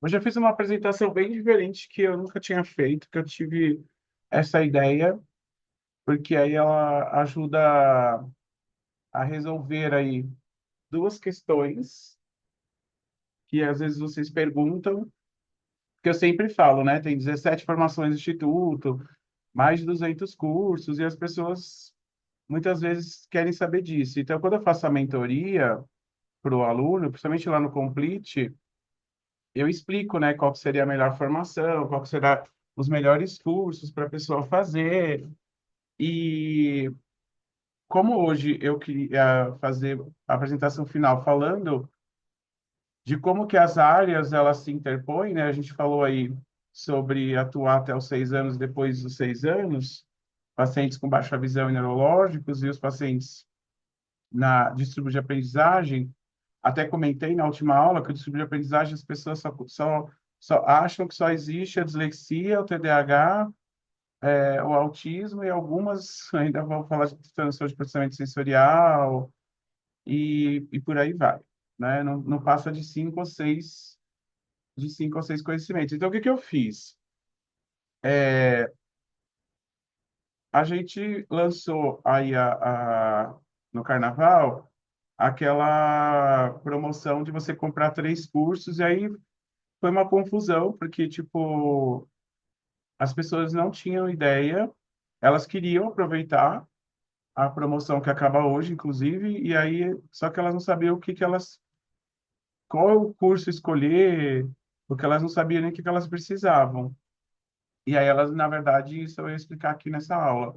Hoje eu fiz uma apresentação bem diferente que eu nunca tinha feito, que eu tive essa ideia, porque aí ela ajuda a resolver aí duas questões que às vezes vocês perguntam, que eu sempre falo, né? Tem 17 formações do Instituto, mais de 200 cursos, e as pessoas muitas vezes querem saber disso. Então, quando eu faço a mentoria para o aluno, principalmente lá no Complete, eu explico, né, qual que seria a melhor formação, qual que será os melhores cursos para a pessoa fazer. E como hoje eu queria fazer a apresentação final falando de como que as áreas elas se interpõem, né? A gente falou aí sobre atuar até os 6 anos, depois dos 6 anos, pacientes com baixa visão e neurológicos e os pacientes na distúrbio de aprendizagem. Até comentei na última aula que o distúrbio de aprendizagem as pessoas só acham que só existe a dislexia, o TDAH, o autismo e algumas ainda vão falar de transtorno de processamento sensorial e por aí vai, né? Não passa de cinco ou seis conhecimentos. Então, o que que eu fiz? A gente lançou aí no Carnaval aquela promoção de você comprar 3 cursos, e aí foi uma confusão, porque, tipo, as pessoas não tinham ideia, elas queriam aproveitar a promoção que acaba hoje, inclusive, e aí, só que elas não sabiam qual curso escolher, porque elas não sabiam nem o que elas precisavam. E aí elas, na verdade, isso eu ia explicar aqui nessa aula.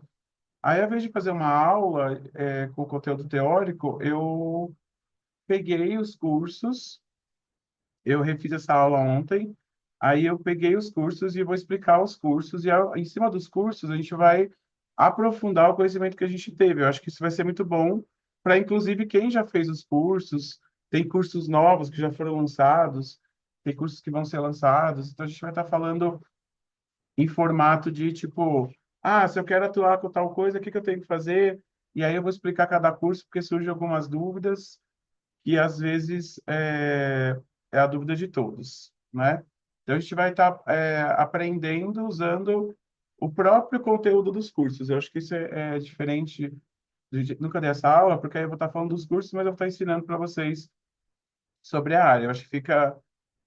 Aí, ao invés de fazer uma aula com conteúdo teórico, eu peguei os cursos, eu refiz essa aula ontem, aí eu peguei os cursos e vou explicar os cursos, e em cima dos cursos a gente vai aprofundar o conhecimento que a gente teve. Eu acho que isso vai ser muito bom para, inclusive, quem já fez os cursos, tem cursos novos que já foram lançados, tem cursos que vão ser lançados, então a gente vai estar falando em formato de tipo, se eu quero atuar com tal coisa, o que que eu tenho que fazer? E aí eu vou explicar cada curso, porque surgem algumas dúvidas, que às vezes é a dúvida de todos, né? Então a gente vai estar aprendendo usando o próprio conteúdo dos cursos. Eu acho que isso é diferente. Nunca dei essa aula, porque aí eu vou estar falando dos cursos, mas eu vou estar ensinando para vocês sobre a área. Eu acho que fica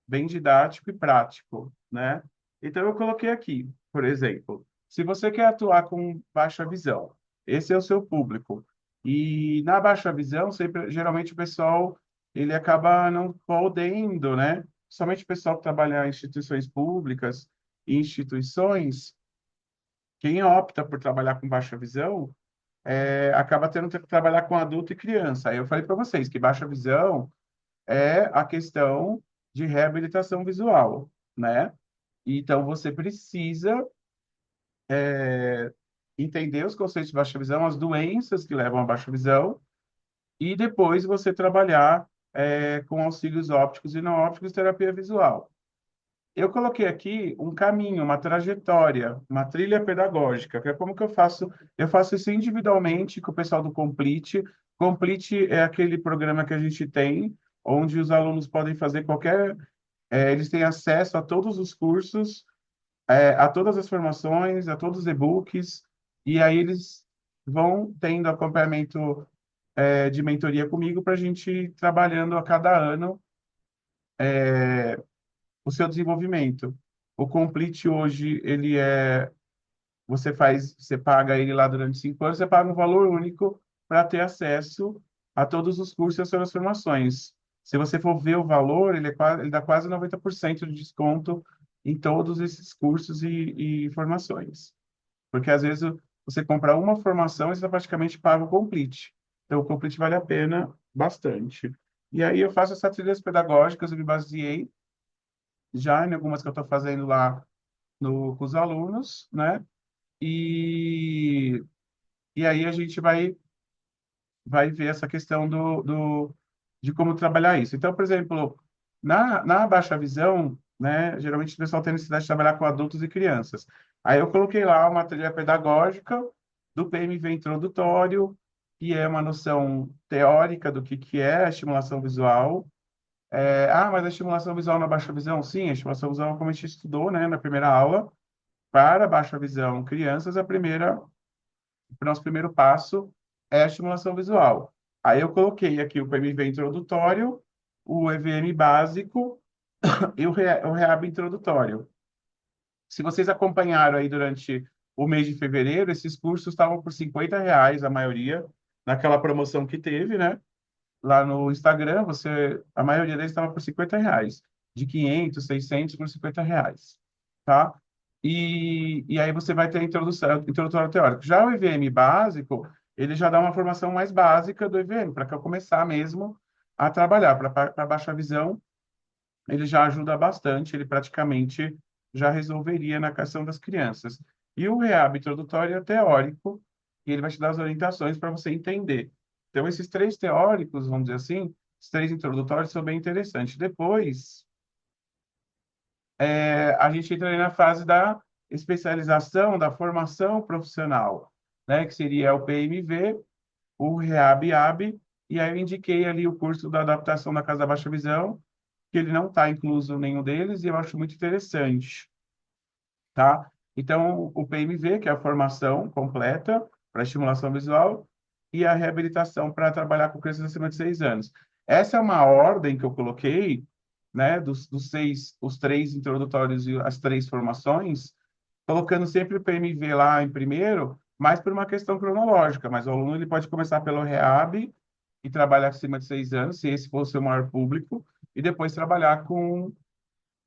bem didático e prático, né? Então eu coloquei aqui, por exemplo, se você quer atuar com baixa visão, esse é o seu público. E na baixa visão, sempre, geralmente o pessoal ele acaba não podendo, né? Somente o pessoal que trabalha em instituições públicas e instituições, quem opta por trabalhar com baixa visão, acaba tendo que trabalhar com adulto e criança. Aí eu falei para vocês que baixa visão é a questão de reabilitação visual, né? Então, você precisa entender os conceitos de baixa visão, as doenças que levam à baixa visão, e depois você trabalhar com auxílios ópticos e não ópticos, terapia visual. Eu coloquei aqui um caminho, uma trajetória, uma trilha pedagógica, que é como que eu faço. Eu faço isso individualmente com o pessoal do Complete. Complete é aquele programa que a gente tem, onde os alunos podem fazer qualquer. Eles têm acesso a todos os cursos, a todas as formações, a todos os e-books, e aí eles vão tendo acompanhamento de mentoria comigo para a gente ir trabalhando a cada ano o seu desenvolvimento. O Complete hoje, você paga ele lá durante 5 anos, você paga um valor único para ter acesso a todos os cursos e as transformações. Se você for ver o valor, ele dá quase 90% de desconto em todos esses cursos e formações. Porque às vezes você compra uma formação e você praticamente paga o Complete. Então o Complete vale a pena bastante. E aí eu faço essas trilhas pedagógicas, eu me baseei já em algumas que eu estou fazendo lá com os alunos, né? E, e aí a gente vai ver essa questão de como trabalhar isso. Então, por exemplo, na baixa visão, né, geralmente o pessoal tem necessidade de trabalhar com adultos e crianças. Aí eu coloquei lá uma trilha pedagógica do PMV introdutório, que é uma noção teórica do que é a estimulação visual, Mas a estimulação visual na baixa visão? Sim, a estimulação visual, como a gente estudou, né, na primeira aula, para baixa visão crianças, o nosso primeiro passo é a estimulação visual. Aí eu coloquei aqui o PMV introdutório, o EVM básico e o REAB introdutório. Se vocês acompanharam aí durante o mês de fevereiro, esses cursos estavam por R$ 50, a maioria, naquela promoção que teve, né? Lá no Instagram, a maioria deles estava por R$ 50, de 500, 600 por R$ 50, tá? E aí você vai ter a introdução, introdutório teórico. Já o EVM básico, ele já dá uma formação mais básica do EVM, para que eu começar mesmo a trabalhar. Para baixa visão, ele já ajuda bastante, ele praticamente já resolveria na questão das crianças. E o REAB introdutório é teórico, e ele vai te dar as orientações para você entender. Então, esses três teóricos, vamos dizer assim, os três introdutórios são bem interessantes. Depois, a gente entra aí na fase da especialização, da formação profissional, né, que seria o PMV, o REAB-AB, e aí eu indiquei ali o curso da adaptação da Casa da Baixa Visão, que ele não está incluso nenhum deles, e eu acho muito interessante, tá? Então, o PMV, que é a formação completa para estimulação visual, e a reabilitação para trabalhar com crianças acima de 6 anos. Essa é uma ordem que eu coloquei, né, dos seis, os três introdutórios e as três formações, colocando sempre o PMV lá em primeiro, mas por uma questão cronológica, mas o aluno ele pode começar pelo REAB e trabalhar acima de 6 anos, se esse for o seu maior público, e depois trabalhar com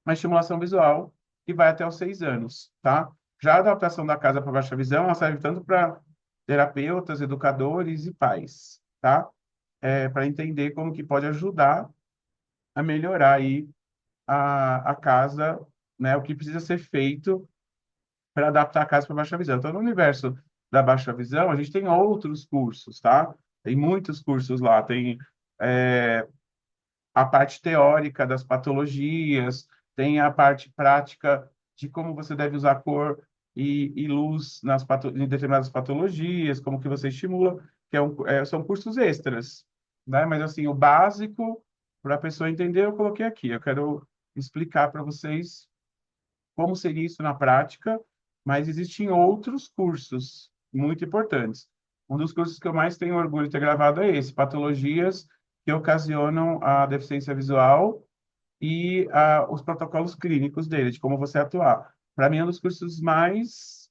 uma estimulação visual que vai até os 6 anos, tá? Já a adaptação da casa para baixa visão, ela serve tanto para terapeutas, educadores e pais, tá? Para entender como que pode ajudar a melhorar aí a casa, né? O que precisa ser feito para adaptar a casa para baixa visão. Então, no universo da baixa visão, a gente tem outros cursos, tá? Tem muitos cursos lá. Tem a parte teórica das patologias, tem a parte prática de como você deve usar cor e luz em determinadas patologias, como que você estimula, que são cursos extras, né? Mas, assim, o básico, para a pessoa entender, eu coloquei aqui. Eu quero explicar para vocês como seria isso na prática, mas existem outros cursos muito importantes. Um dos cursos que eu mais tenho orgulho de ter gravado é esse, Patologias que ocasionam a deficiência visual e os protocolos clínicos dele, de como você atuar. Para mim, é um dos cursos mais...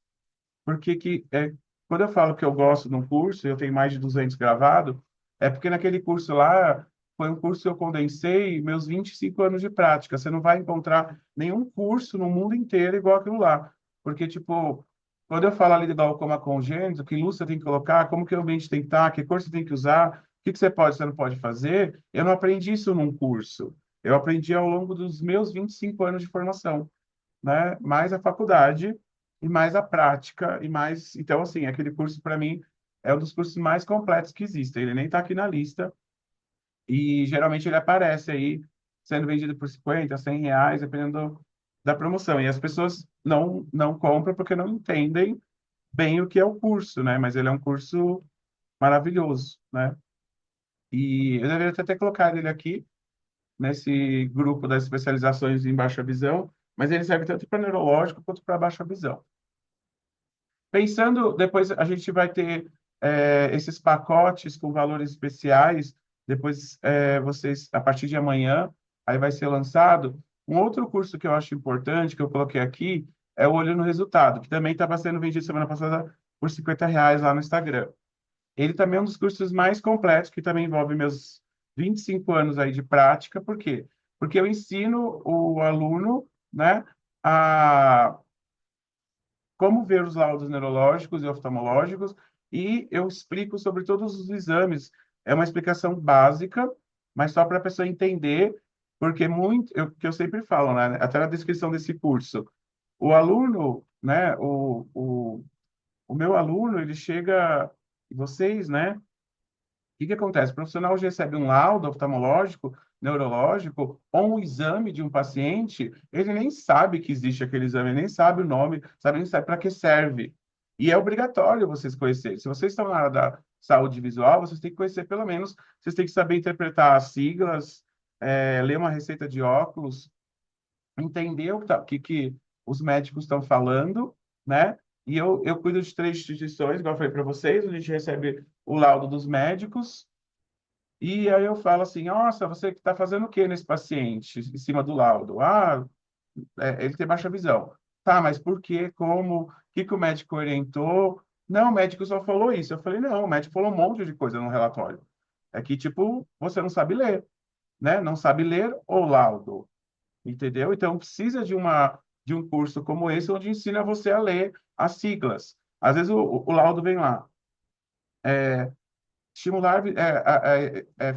Quando eu falo que eu gosto de um curso, eu tenho mais de 200 gravado, é porque naquele curso lá, foi um curso que eu condensei meus 25 anos de prática. Você não vai encontrar nenhum curso no mundo inteiro igual aquilo lá. Porque, tipo, quando eu falo ali de glaucoma congênito, que luz você tem que colocar, como que o ambiente tem que estar, que cor você tem que usar, o que você pode e você não pode fazer, eu não aprendi isso num curso. Eu aprendi ao longo dos meus 25 anos de formação, né? Mais a faculdade e mais a prática e mais... Então, assim, aquele curso, para mim, é um dos cursos mais completos que existem. Ele nem está aqui na lista, e geralmente ele aparece aí sendo vendido por 50, R$ 100, dependendo da promoção. E as pessoas não compram porque não entendem bem o que é o curso, né? Mas ele é um curso maravilhoso, né? E eu deveria até ter colocado ele aqui nesse grupo das especializações em baixa visão, mas ele serve tanto para neurológico quanto para baixa visão. Pensando, depois a gente vai ter esses pacotes com valores especiais, depois vocês, a partir de amanhã, aí vai ser lançado. Um outro curso que eu acho importante, que eu coloquei aqui, é o Olho no Resultado, que também estava sendo vendido semana passada por R$ 50 lá no Instagram. Ele também é um dos cursos mais completos, que também envolve meus 25 anos aí de prática. Por quê? Porque eu ensino o aluno, né, a como ver os laudos neurológicos e oftalmológicos, e eu explico sobre todos os exames. É uma explicação básica, mas só para a pessoa entender, porque que eu sempre falo, né, até na descrição desse curso, o aluno, né, o meu aluno, ele chega, e vocês, né, que acontece? O profissional hoje recebe um laudo oftalmológico, neurológico, ou um exame de um paciente, ele nem sabe que existe aquele exame, ele nem sabe o nome, sabe, nem sabe para que serve. E é obrigatório vocês conhecerem. Se vocês estão na área da saúde visual, vocês têm que conhecer pelo menos, vocês têm que saber interpretar as siglas, ler uma receita de óculos, entender o que os médicos estão falando, né? E eu cuido de três instituições, igual eu falei para vocês, a gente recebe o laudo dos médicos, e aí eu falo assim, nossa, você está fazendo o que nesse paciente, em cima do laudo? Ah, ele tem baixa visão. Tá, mas por quê? Como? O que que o médico orientou? Não, o médico só falou isso. Eu falei, não, o médico falou um monte de coisa no relatório. É que, tipo, você não sabe ler, né? Não sabe ler o laudo, entendeu? Então, precisa de um curso como esse, onde ensina você a ler as siglas. Às vezes o laudo vem lá, estimular,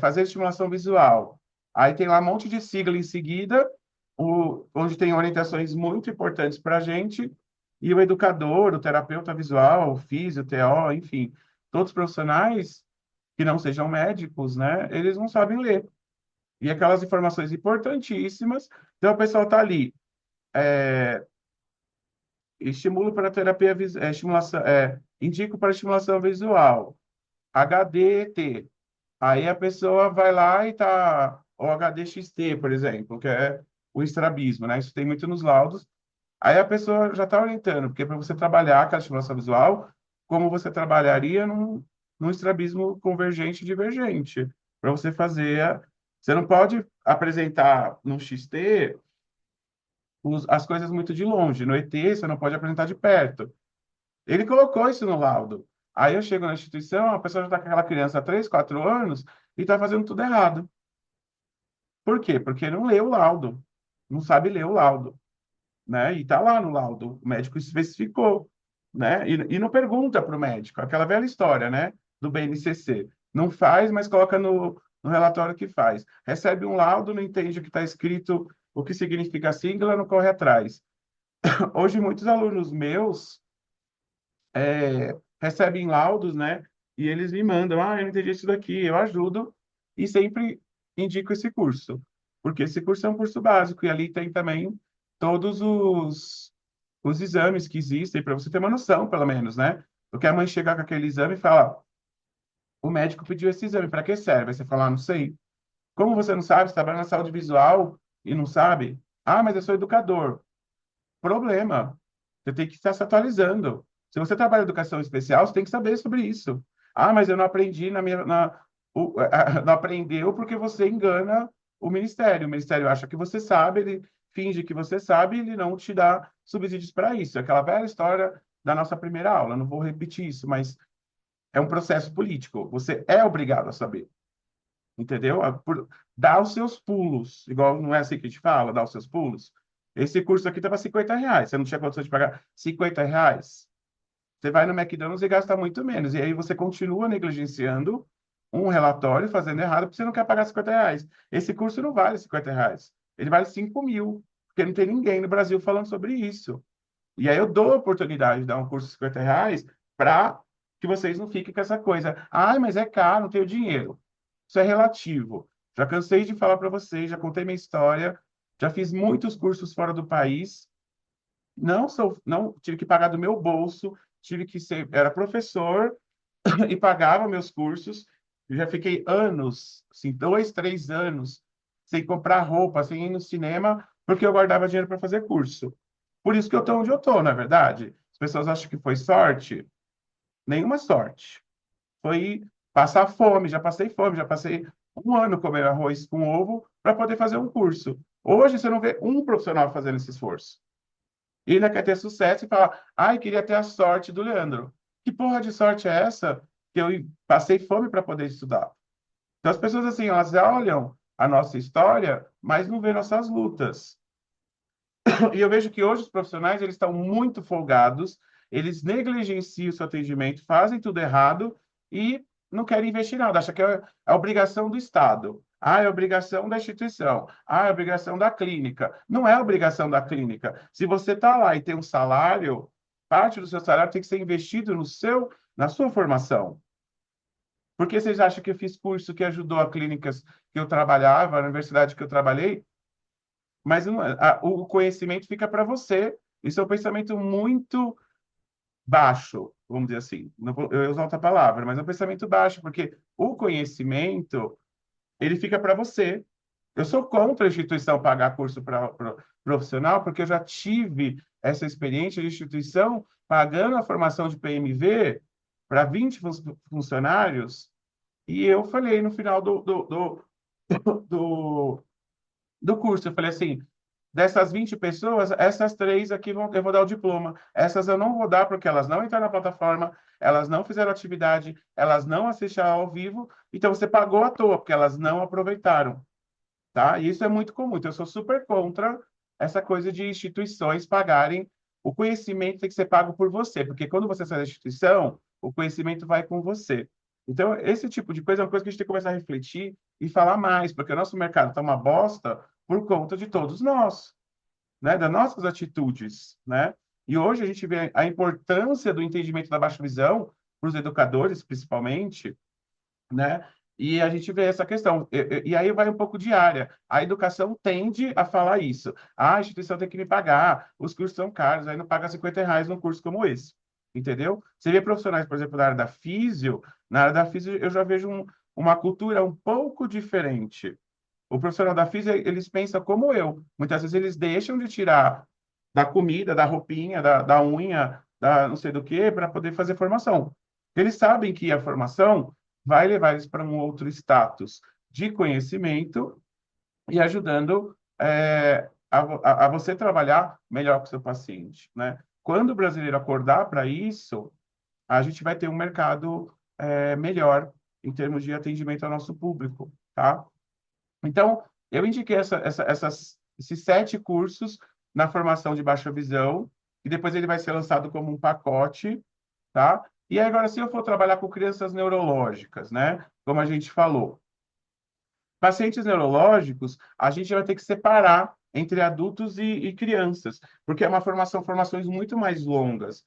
fazer estimulação visual. Aí tem lá um monte de sigla em seguida, onde tem orientações muito importantes para a gente, e o educador, o terapeuta visual, o físio, o TO, enfim, todos os profissionais que não sejam médicos, né, eles não sabem ler. E aquelas informações importantíssimas, então o pessoal está ali, estimulo para terapia, estimulação, indico para estimulação visual, HDT. Aí a pessoa vai lá e tá o HDXT, por exemplo, que é o estrabismo, né? Isso tem muito nos laudos. Aí a pessoa já está orientando, porque para você trabalhar com a estimulação visual, como você trabalharia num estrabismo convergente e divergente. Para você fazer. Você não pode apresentar no XT as coisas muito de longe. No ET, você não pode apresentar de perto. Ele colocou isso no laudo. Aí eu chego na instituição, a pessoa já está com aquela criança há 3, 4 anos e está fazendo tudo errado. Por quê? Porque não leu o laudo, não sabe ler o laudo, né? E está lá no laudo, o médico especificou, né? E não pergunta para o médico, aquela velha história, né? Do BNCC. Não faz, mas coloca no relatório que faz. Recebe um laudo, não entende o que está escrito, o que significa a sigla, não corre atrás. Hoje, muitos alunos meus recebem laudos, né? E eles me mandam, eu não entendi isso daqui, eu ajudo e sempre indico esse curso, porque esse curso é um curso básico e ali tem também todos os exames que existem para você ter uma noção, pelo menos, né? Porque a mãe chegar com aquele exame e fala, o médico pediu esse exame, para que serve? Aí você fala, não sei. Como você não sabe, você trabalha na saúde visual e não sabe? Ah, mas eu sou educador. Problema. Você tem que estar se atualizando. Se você trabalha em educação especial, você tem que saber sobre isso. Ah, mas eu não aprendi não aprendeu porque você engana o ministério. O ministério acha que você sabe, ele finge que você sabe e ele não te dá subsídios para isso. Aquela velha história da nossa primeira aula. Não vou repetir isso, mas é um processo político. Você é obrigado a saber, entendeu? Dá os seus pulos, igual não é assim que a gente fala, dá os seus pulos. Esse curso aqui estava R$ 50, você não tinha condição de pagar R$ 50. Você vai no McDonald's e gasta muito menos, e aí você continua negligenciando um relatório, fazendo errado, porque você não quer pagar R$ 50. Esse curso não vale R$ 50, ele vale 5.000, porque não tem ninguém no Brasil falando sobre isso. E aí eu dou a oportunidade de dar um curso de R$ 50 para que vocês não fiquem com essa coisa. Ah, mas é caro, não tenho dinheiro. Isso é relativo. Já cansei de falar para vocês, já contei minha história, já fiz muitos cursos fora do país. Não tive que pagar do meu bolso, tive que ser, era professor e pagava meus cursos. Eu já fiquei anos, assim, 2, 3 anos, sem comprar roupa, sem ir no cinema, porque eu guardava dinheiro para fazer curso. Por isso que eu estou onde eu estou, na verdade. As pessoas acham que foi sorte. Nenhuma sorte. Foi passar fome, já passei fome, já passei um ano comendo arroz com ovo para poder fazer um curso. Hoje você não vê um profissional fazendo esse esforço. E ainda quer ter sucesso e fala, ai, queria ter a sorte do Leandro. Que porra de sorte é essa que eu passei fome para poder estudar? Então as pessoas assim, elas olham a nossa história, mas não vê nossas lutas. E eu vejo que hoje os profissionais eles estão muito folgados, eles negligenciam o seu atendimento, fazem tudo errado e não querem investir nada. Acha que é a obrigação do Estado. Ah, é obrigação da instituição. Ah, é obrigação da clínica. Não é obrigação da clínica. Se você está lá e tem um salário, parte do seu salário tem que ser investido na sua formação. Por que vocês acham que eu fiz curso que ajudou a clínicas que eu trabalhava, a universidade que eu trabalhei? Mas o conhecimento fica para você. Isso é um pensamento muito baixo, vamos dizer assim. Não eu ia usar outra palavra, mas é um pensamento baixo, porque o conhecimento, ele fica para você. Eu sou contra a instituição pagar curso para profissional, porque eu já tive essa experiência de instituição pagando a formação de PMV para 20 funcionários, e eu falei no final do, do curso, eu falei assim, dessas 20 pessoas, essas três aqui eu vou dar o diploma. Essas eu não vou dar porque elas não entraram na plataforma, elas não fizeram atividade, elas não assistiram ao vivo, então você pagou à toa, porque elas não aproveitaram, tá? E isso é muito comum. Então, eu sou super contra essa coisa de instituições pagarem. O conhecimento tem que ser pago por você, porque quando você sai da instituição, o conhecimento vai com você. Então, esse tipo de coisa é uma coisa que a gente tem que começar a refletir e falar mais, porque o nosso mercado está uma bosta por conta de todos nós, né? Das nossas atitudes, né? E hoje a gente vê a importância do entendimento da baixa visão para os educadores, principalmente, né? E a gente vê essa questão. E aí vai um pouco de área. A educação tende a falar isso. Ah, a instituição tem que me pagar, os cursos são caros, aí não paga R$ 50 num curso como esse. Entendeu? Você vê profissionais, por exemplo, na área da físio eu já vejo uma cultura um pouco diferente. O profissional da física, eles pensam como eu. Muitas vezes eles deixam de tirar da comida, da roupinha, da unha, da não sei do que, para poder fazer formação. Eles sabem que a formação vai levar eles para um outro status de conhecimento e ajudando a você trabalhar melhor com o seu paciente, né? Quando o brasileiro acordar para isso, a gente vai ter um mercado melhor em termos de atendimento ao nosso público, tá? Então, eu indiquei esses 7 cursos na formação de baixa visão, e depois ele vai ser lançado como um pacote, tá? E aí, agora, se eu for trabalhar com crianças neurológicas, né? Como a gente falou, pacientes neurológicos, a gente vai ter que separar entre adultos e crianças, porque é uma formações muito mais longas.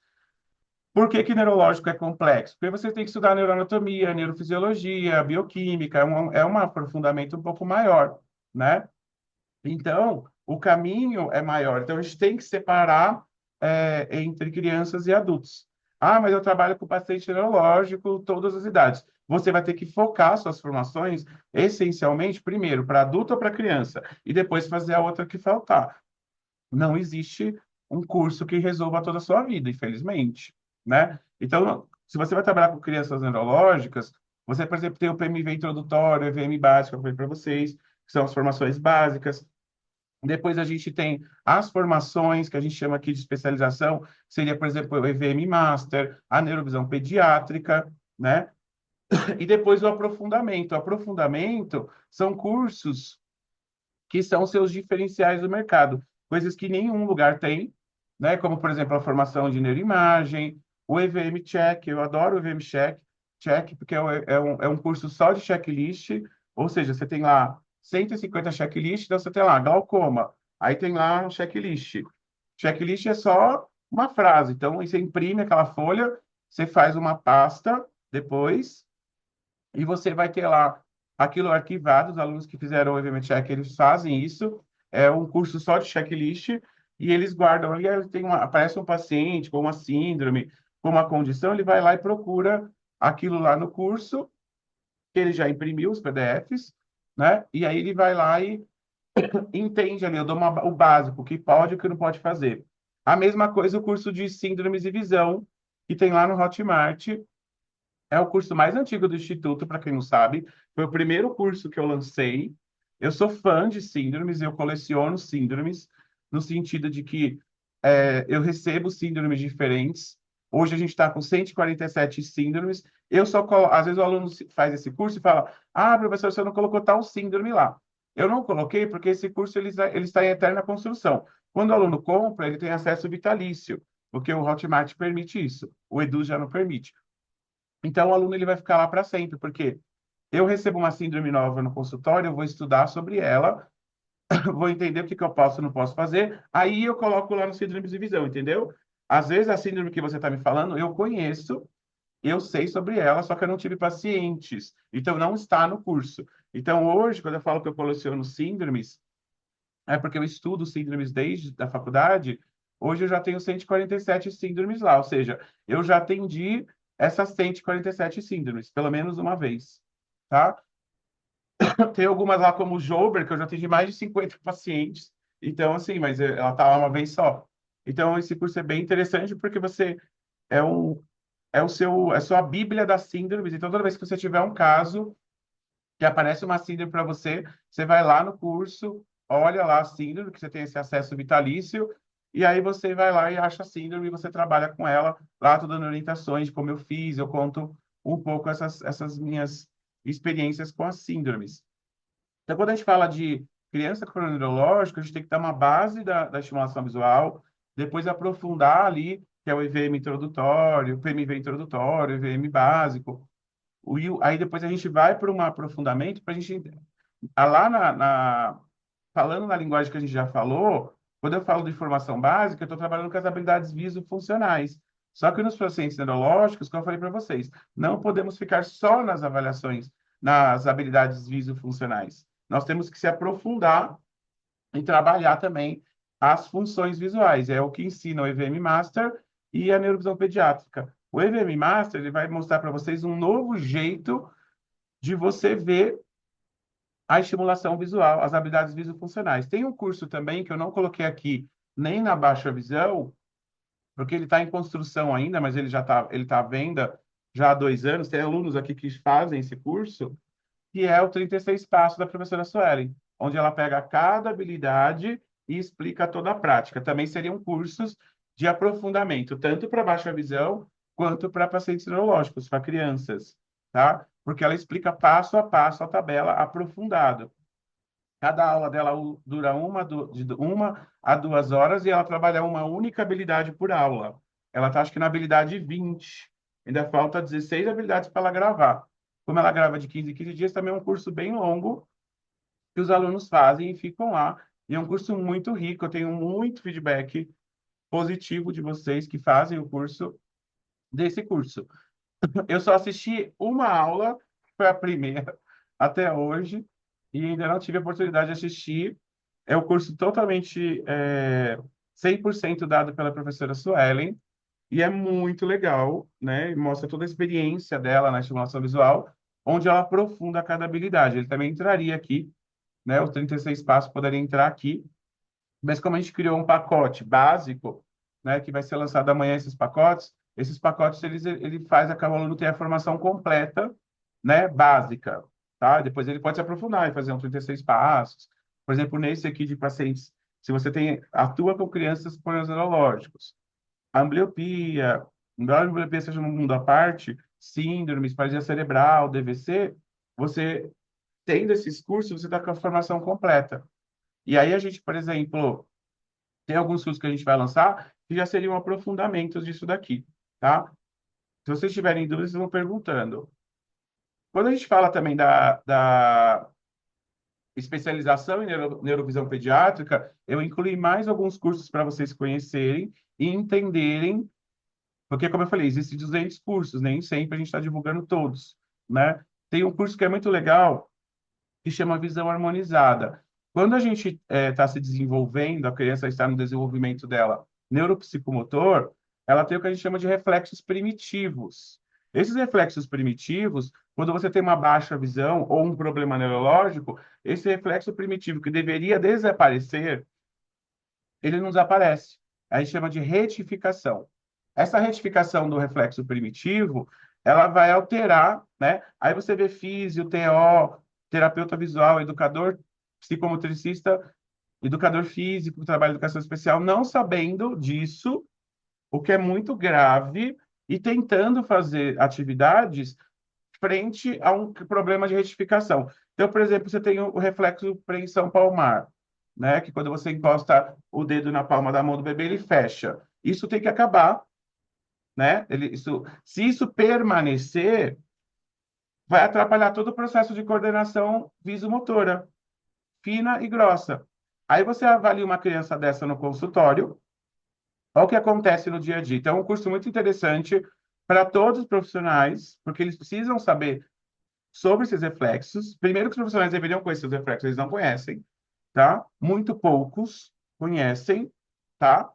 Por que que neurológico é complexo? Porque você tem que estudar neuroanatomia, neurofisiologia, bioquímica, é um aprofundamento um pouco maior, né? Então, o caminho é maior. Então, a gente tem que separar entre crianças e adultos. Ah, mas eu trabalho com paciente neurológico, todas as idades. Você vai ter que focar suas formações, essencialmente, primeiro, para adulto ou para criança, e depois fazer a outra que faltar. Não existe um curso que resolva toda a sua vida, infelizmente, né? Então, se você vai trabalhar com crianças neurológicas, você, por exemplo, tem o PMV introdutório, o EVM básico, eu falei para vocês, que são as formações básicas. Depois a gente tem as formações que a gente chama aqui de especialização, seria, por exemplo, o EVM Master, a neurovisão pediátrica, né? E depois o aprofundamento. O aprofundamento são cursos que são seus diferenciais do mercado, coisas que nenhum lugar tem, né? Como, por exemplo, a formação de neuroimagem, o EVM Check, eu adoro o EVM Check, porque é um curso só de checklist, ou seja, você tem lá 150 checklists, então você tem lá glaucoma, aí tem lá um checklist. Checklist é só uma frase, então você imprime aquela folha, você faz uma pasta depois, e você vai ter lá aquilo arquivado, os alunos que fizeram o EVM Check, eles fazem isso, é um curso só de checklist, e eles guardam ali, aparece um paciente com uma síndrome, com uma condição, ele vai lá e procura aquilo lá no curso, que ele já imprimiu os PDFs, né? E aí ele vai lá e entende ali, eu dou o básico, o que pode e o que não pode fazer. A mesma coisa o curso de síndromes e visão, que tem lá no Hotmart, é o curso mais antigo do Instituto, para quem não sabe. Foi o primeiro curso que eu lancei. Eu sou fã de síndromes, eu coleciono síndromes, no sentido de que eu recebo síndromes diferentes. Hoje a gente está com 147 síndromes. Às vezes o aluno faz esse curso e fala: Ah, professor, você não colocou tal síndrome lá. Eu não coloquei porque esse curso ele está em eterna construção. Quando o aluno compra, ele tem acesso vitalício, porque o Hotmart permite isso. O Edu já não permite. Então, o aluno ele vai ficar lá para sempre, porque eu recebo uma síndrome nova no consultório, eu vou estudar sobre ela, vou entender o que que eu posso e não posso fazer, aí eu coloco lá no síndrome de visão, entendeu? Às vezes, a síndrome que você está me falando, eu conheço, eu sei sobre ela, só que eu não tive pacientes, então não está no curso. Então, hoje, quando eu falo que eu coleciono síndromes, é porque eu estudo síndromes desde a faculdade. Hoje eu já tenho 147 síndromes lá, ou seja, eu já atendi essas 147 síndromes, pelo menos uma vez, tá? Tem algumas lá como o Jober, que eu já atendi mais de 50 pacientes. Então, assim, mas ela tá lá uma vez só. Então, esse curso é bem interessante porque você é um, é a sua bíblia das síndromes. Então, toda vez que você tiver um caso que aparece uma síndrome para você, você vai lá no curso, olha lá a síndrome, que você tem esse acesso vitalício, e aí você vai lá e acha a síndrome e você trabalha com ela. Lá estou dando orientações de como eu fiz, eu conto um pouco essas minhas experiências com as síndromes. Então, quando a gente fala de criança com problema neurológico, a gente tem que dar uma base da estimulação visual, depois aprofundar ali, que é o EVM introdutório, o PMV introdutório, o EVM básico. Aí depois a gente vai para um aprofundamento para a gente lá falando na linguagem que a gente já falou, quando eu falo de formação básica, eu estou trabalhando com as habilidades visofuncionais. Só que nos pacientes neurológicos, como eu falei para vocês, não podemos ficar só nas avaliações, nas habilidades visofuncionais. Nós temos que se aprofundar e trabalhar também as funções visuais. É o que ensina o EVM Master e a neurovisão pediátrica. O EVM Master ele vai mostrar para vocês um novo jeito de você ver a estimulação visual, as habilidades visofuncionais. Tem um curso também que eu não coloquei aqui nem na baixa visão, porque ele está em construção ainda, mas ele tá à venda já há 2 anos. Tem alunos aqui que fazem esse curso, que é o 36 Passos da professora Suelen, onde ela pega cada habilidade e explica toda a prática. Também seriam cursos de aprofundamento, tanto para baixa visão quanto para pacientes neurológicos, para crianças, tá? Porque ela explica passo a passo a tabela aprofundado. Cada aula dela dura de 1 a 2 horas e ela trabalha uma única habilidade por aula. Ela está, acho que, na habilidade 20. Ainda falta 16 habilidades para ela gravar. Como ela grava de 15 em 15 dias, também é um curso bem longo que os alunos fazem e ficam lá. E é um curso muito rico. Eu tenho muito feedback positivo de vocês que fazem o curso desse curso. Eu só assisti uma aula, que foi a primeira até hoje, e ainda não tive a oportunidade de assistir. É o curso totalmente 100% dado pela professora Suelen, e é muito legal, né? E mostra toda a experiência dela na estimulação visual, onde ela aprofunda cada habilidade. Ele também entraria aqui, né? Os 36 passos poderiam entrar aqui, mas como a gente criou um pacote básico, né, que vai ser lançado amanhã esses pacotes ele faz a que o aluno ter a formação completa, né, básica, tá? Depois ele pode se aprofundar e fazer um 36 passos. Por exemplo, nesse aqui de pacientes, se você atua com crianças com problemas neurológicos, ambliopia, embora a ambliopia seja um mundo à parte, síndromes, paralisia cerebral, DVC, você tendo esses cursos, você está com a formação completa. E aí a gente, por exemplo, tem alguns cursos que a gente vai lançar que já seriam aprofundamentos disso daqui, tá? Se vocês tiverem dúvidas, vocês vão perguntando. Quando a gente fala também da especialização em neurovisão pediátrica, eu incluí mais alguns cursos para vocês conhecerem e entenderem, porque, como eu falei, existem 200 cursos, nem sempre a gente está divulgando todos, né? Tem um curso que é muito legal, que chama Visão Harmonizada. Quando a gente está se desenvolvendo, a criança está no desenvolvimento dela neuropsicomotor, ela tem o que a gente chama de reflexos primitivos. Esses reflexos primitivos, quando você tem uma baixa visão ou um problema neurológico, esse reflexo primitivo que deveria desaparecer, ele não desaparece. A gente chama de retificação. Essa retificação do reflexo primitivo, ela vai alterar, né? Aí você vê físio, TO, terapeuta visual, educador psicomotricista, educador físico, que trabalha em educação especial, não sabendo disso, o que é muito grave, e tentando fazer atividades frente a um problema de retificação. Então, por exemplo, você tem o reflexo preensão palmar, né? Que quando você encosta o dedo na palma da mão do bebê, ele fecha. Isso tem que acabar, né? Se isso permanecer, vai atrapalhar todo o processo de coordenação visomotora, fina e grossa. Aí você avalia uma criança dessa no consultório, olha o que acontece no dia a dia. Então, é um curso muito interessante para todos os profissionais, porque eles precisam saber sobre esses reflexos. Primeiro que os profissionais deveriam conhecer os reflexos, eles não conhecem, tá? Muito poucos conhecem, tá?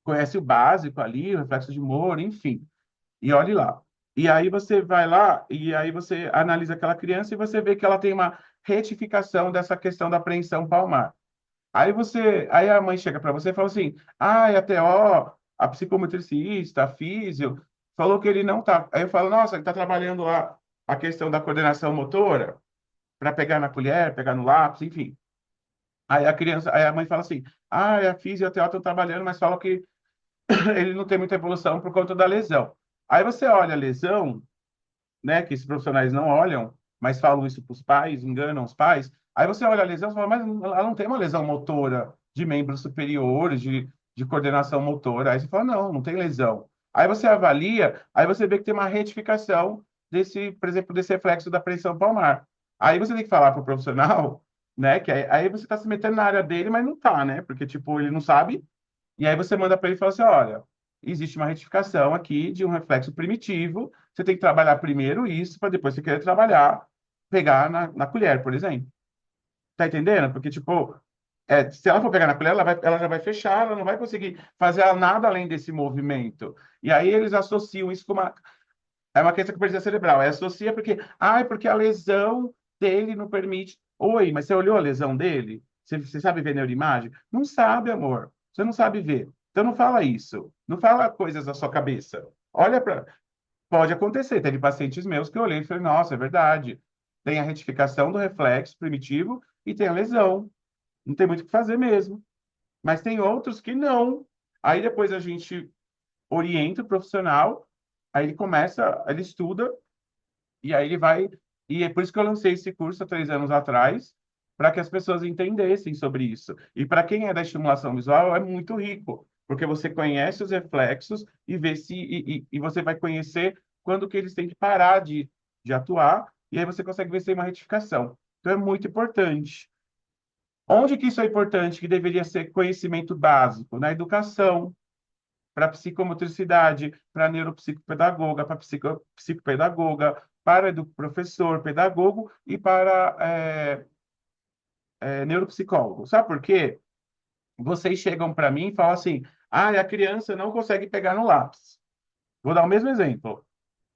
Conhece o básico ali, o reflexo de Moore, enfim. E olhe lá. E aí você vai lá e aí você analisa aquela criança e você vê que ela tem uma retificação dessa questão da apreensão palmar. Aí a mãe chega para você e fala assim: "Ah, a TO, a psicometricista, a físio, falou que ele não tá". Aí eu falo: "Nossa, ele tá trabalhando lá a questão da coordenação motora para pegar na colher, pegar no lápis, enfim". Aí a mãe fala assim: "Ah, a físio e a TO estão trabalhando, mas falam que ele não tem muita evolução por conta da lesão". Aí você olha a lesão, né, que esses profissionais não olham, mas falam isso para os pais, enganam os pais. Aí você olha a lesão e fala, mas ela não tem uma lesão motora de membros superiores, de coordenação motora. Aí você fala, não, não tem lesão. Aí você avalia, aí você vê que tem uma retificação desse, por exemplo, desse reflexo da pressão palmar. Aí você tem que falar para o profissional, né, que aí você está se metendo na área dele, mas não tá, né, porque, tipo, ele não sabe, e aí você manda para ele e fala assim, olha, existe uma retificação aqui de um reflexo primitivo, você tem que trabalhar primeiro isso, para depois você querer trabalhar, pegar na colher, por exemplo. Tá entendendo? Porque, tipo, se ela for pegar na colher, ela já vai fechar, ela não vai conseguir fazer nada além desse movimento. E aí eles associam isso com uma questão com paralisia cerebral. Aí associa porque, porque a lesão dele não permite. Oi, mas você olhou a lesão dele? Você sabe ver neuroimagem? Não sabe, amor. Você não sabe ver. Então não fala isso. Não fala coisas da sua cabeça. Olha para. Pode acontecer. Teve pacientes meus que eu olhei e falei, nossa, é verdade. Tem a retificação do reflexo primitivo e tem a lesão. Não tem muito o que fazer mesmo. Mas tem outros que não. Aí depois a gente orienta o profissional, aí ele começa, ele estuda, e aí ele vai. E é por isso que eu lancei esse curso há 3 anos atrás, para que as pessoas entendessem sobre isso. E para quem é da estimulação visual, é muito rico, porque você conhece os reflexos e vê se e você vai conhecer quando que eles têm que parar de atuar, e aí você consegue ver se tem uma retificação. Então é muito importante. Onde que isso é importante? Que deveria ser conhecimento básico? Na educação, para psicomotricidade, para neuropsicopedagoga, para psicopedagoga, para professor, pedagogo e para neuropsicólogo. Sabe por quê? Vocês chegam para mim e falam assim: a criança não consegue pegar no lápis. Vou dar o mesmo exemplo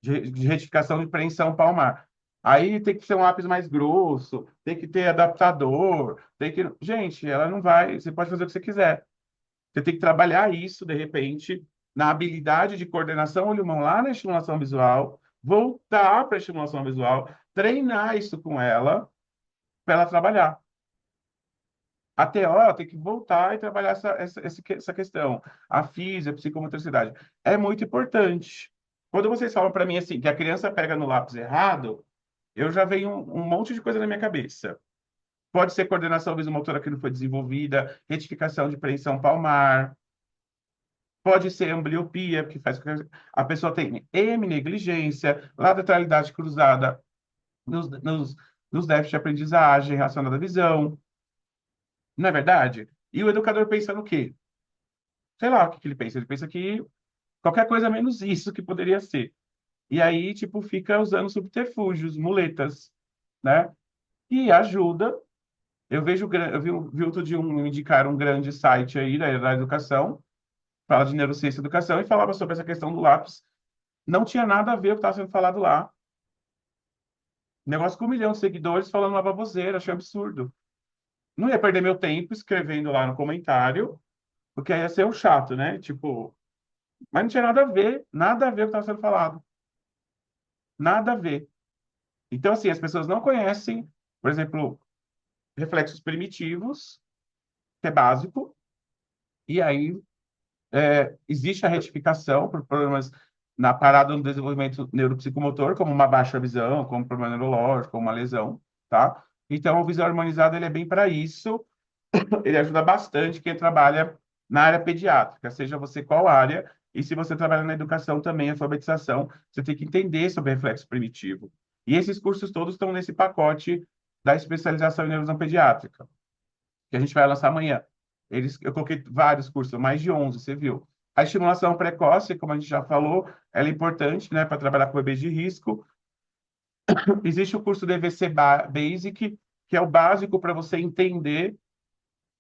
de retificação de preensão palmar. Aí tem que ser um lápis mais grosso, tem que ter adaptador, tem que. Gente, ela não vai. Você pode fazer o que você quiser. Você tem que trabalhar isso, de repente, na habilidade de coordenação olho-mão lá na estimulação visual, voltar para a estimulação visual, treinar isso com ela, para ela trabalhar. A TO tem que voltar e trabalhar essa questão. A física, a psicomotricidade. É muito importante. Quando vocês falam para mim assim, que a criança pega no lápis errado, eu já venho um monte de coisa na minha cabeça. Pode ser coordenação visomotora que não foi desenvolvida, retificação de preensão palmar, pode ser ambliopia, que faz com que a pessoa tenha negligência, lateralidade cruzada nos déficits de aprendizagem relacionada à visão. Não é verdade? E o educador pensa no quê? Sei lá o que que ele pensa. Ele pensa que qualquer coisa menos isso que poderia ser. E aí, tipo, fica usando subterfúgios, muletas, né? E ajuda. Eu vejo, vi outro dia me indicar um grande site aí da educação, fala de neurociência e educação, e falava sobre essa questão do lápis. Não tinha nada a ver com o que estava sendo falado lá. Negócio com 1 milhão de seguidores falando uma baboseira, achei absurdo. Não ia perder meu tempo escrevendo lá no comentário, porque aí ia ser um chato, né? Tipo, mas não tinha nada a ver com o que estava sendo falado. Nada a ver. Então, assim, as pessoas não conhecem, por exemplo, reflexos primitivos, que é básico, e aí existe a retificação por problemas na parada do desenvolvimento neuropsicomotor, como uma baixa visão, como um problema neurológico, como uma lesão, tá? Então, o visual harmonizado ele é bem para isso. Ele ajuda bastante quem trabalha na área pediátrica, seja você qual área, e se você trabalha na educação também, alfabetização, você tem que entender sobre reflexo primitivo. E esses cursos todos estão nesse pacote da especialização em neurologia pediátrica, que a gente vai lançar amanhã. Eu coloquei vários cursos, mais de 11, você viu. A estimulação precoce, como a gente já falou, ela é importante, né, para trabalhar com bebês de risco. Existe o curso DVC Basic, que é o básico para você entender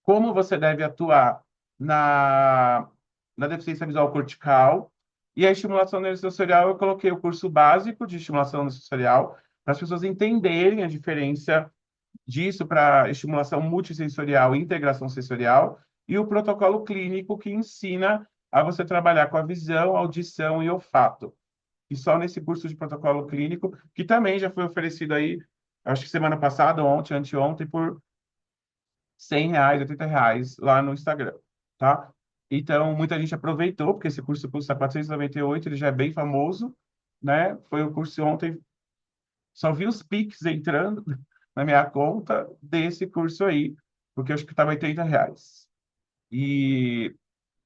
como você deve atuar na deficiência visual cortical. E a estimulação neurosensorial, eu coloquei o curso básico de estimulação neurosensorial, para as pessoas entenderem a diferença disso para estimulação multissensorial e integração sensorial, e o protocolo clínico que ensina a você trabalhar com a visão, audição e olfato. E só nesse curso de protocolo clínico, que também já foi oferecido aí, acho que semana passada, ontem, anteontem, por R$ 100, R$ 80 lá no Instagram, tá? Então, muita gente aproveitou, porque esse curso custa 498, ele já é bem famoso, né? Foi o curso ontem, só vi os Pix entrando na minha conta desse curso aí, porque eu acho que estava R$ 80. E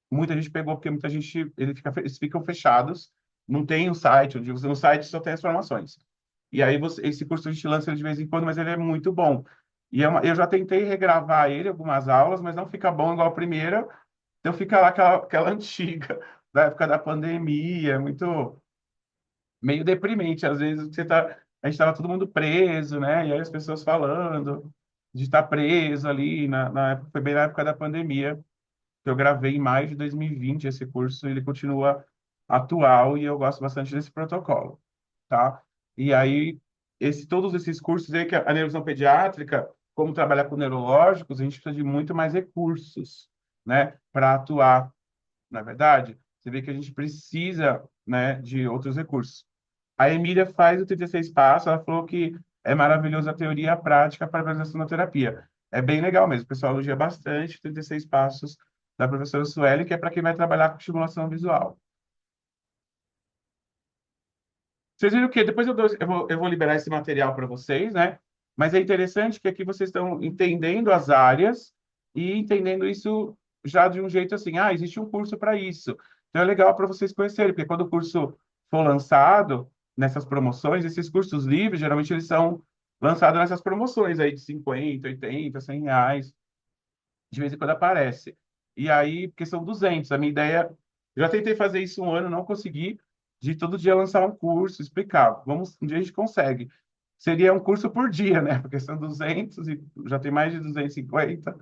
muita gente pegou, porque muita gente, eles ficam fechados, não tem um site, onde você, no site só tem as formações. E aí esse curso a gente lança ele de vez em quando, mas ele é muito bom. E eu já tentei regravar ele, algumas aulas, mas não fica bom igual a primeira, então fica lá aquela antiga, da época da pandemia, muito meio deprimente. Às vezes a gente estava todo mundo preso, né? E aí as pessoas falando de estar preso ali, na época, foi bem na época da pandemia, que eu gravei em maio de 2020 esse curso, ele continua atual e eu gosto bastante desse protocolo, tá? E aí, todos esses cursos aí, que a neurologia pediátrica, como trabalhar com neurológicos, a gente precisa de muito mais recursos, né, para atuar, na verdade. Você vê que a gente precisa, né, de outros recursos. A Emília faz o 36 passos, ela falou que é maravilhosa a teoria e a prática para a realização da terapia. É bem legal mesmo, o pessoal elogia bastante o 36 passos da professora Sueli, que é para quem vai trabalhar com estimulação visual. Vocês viram que depois eu vou liberar esse material para vocês, né? Mas é interessante que aqui vocês estão entendendo as áreas e entendendo isso já de um jeito assim, existe um curso para isso. Então é legal para vocês conhecerem, porque quando o curso for lançado nessas promoções, esses cursos livres, geralmente eles são lançados nessas promoções aí de 50, 80, R$ 100, de vez em quando aparece. E aí, porque são 200, a minha ideia, eu já tentei fazer isso um ano, não consegui, de todo dia lançar um curso, explicar. Um dia a gente consegue. Seria um curso por dia, né? Porque são 200 e já tem mais de 250,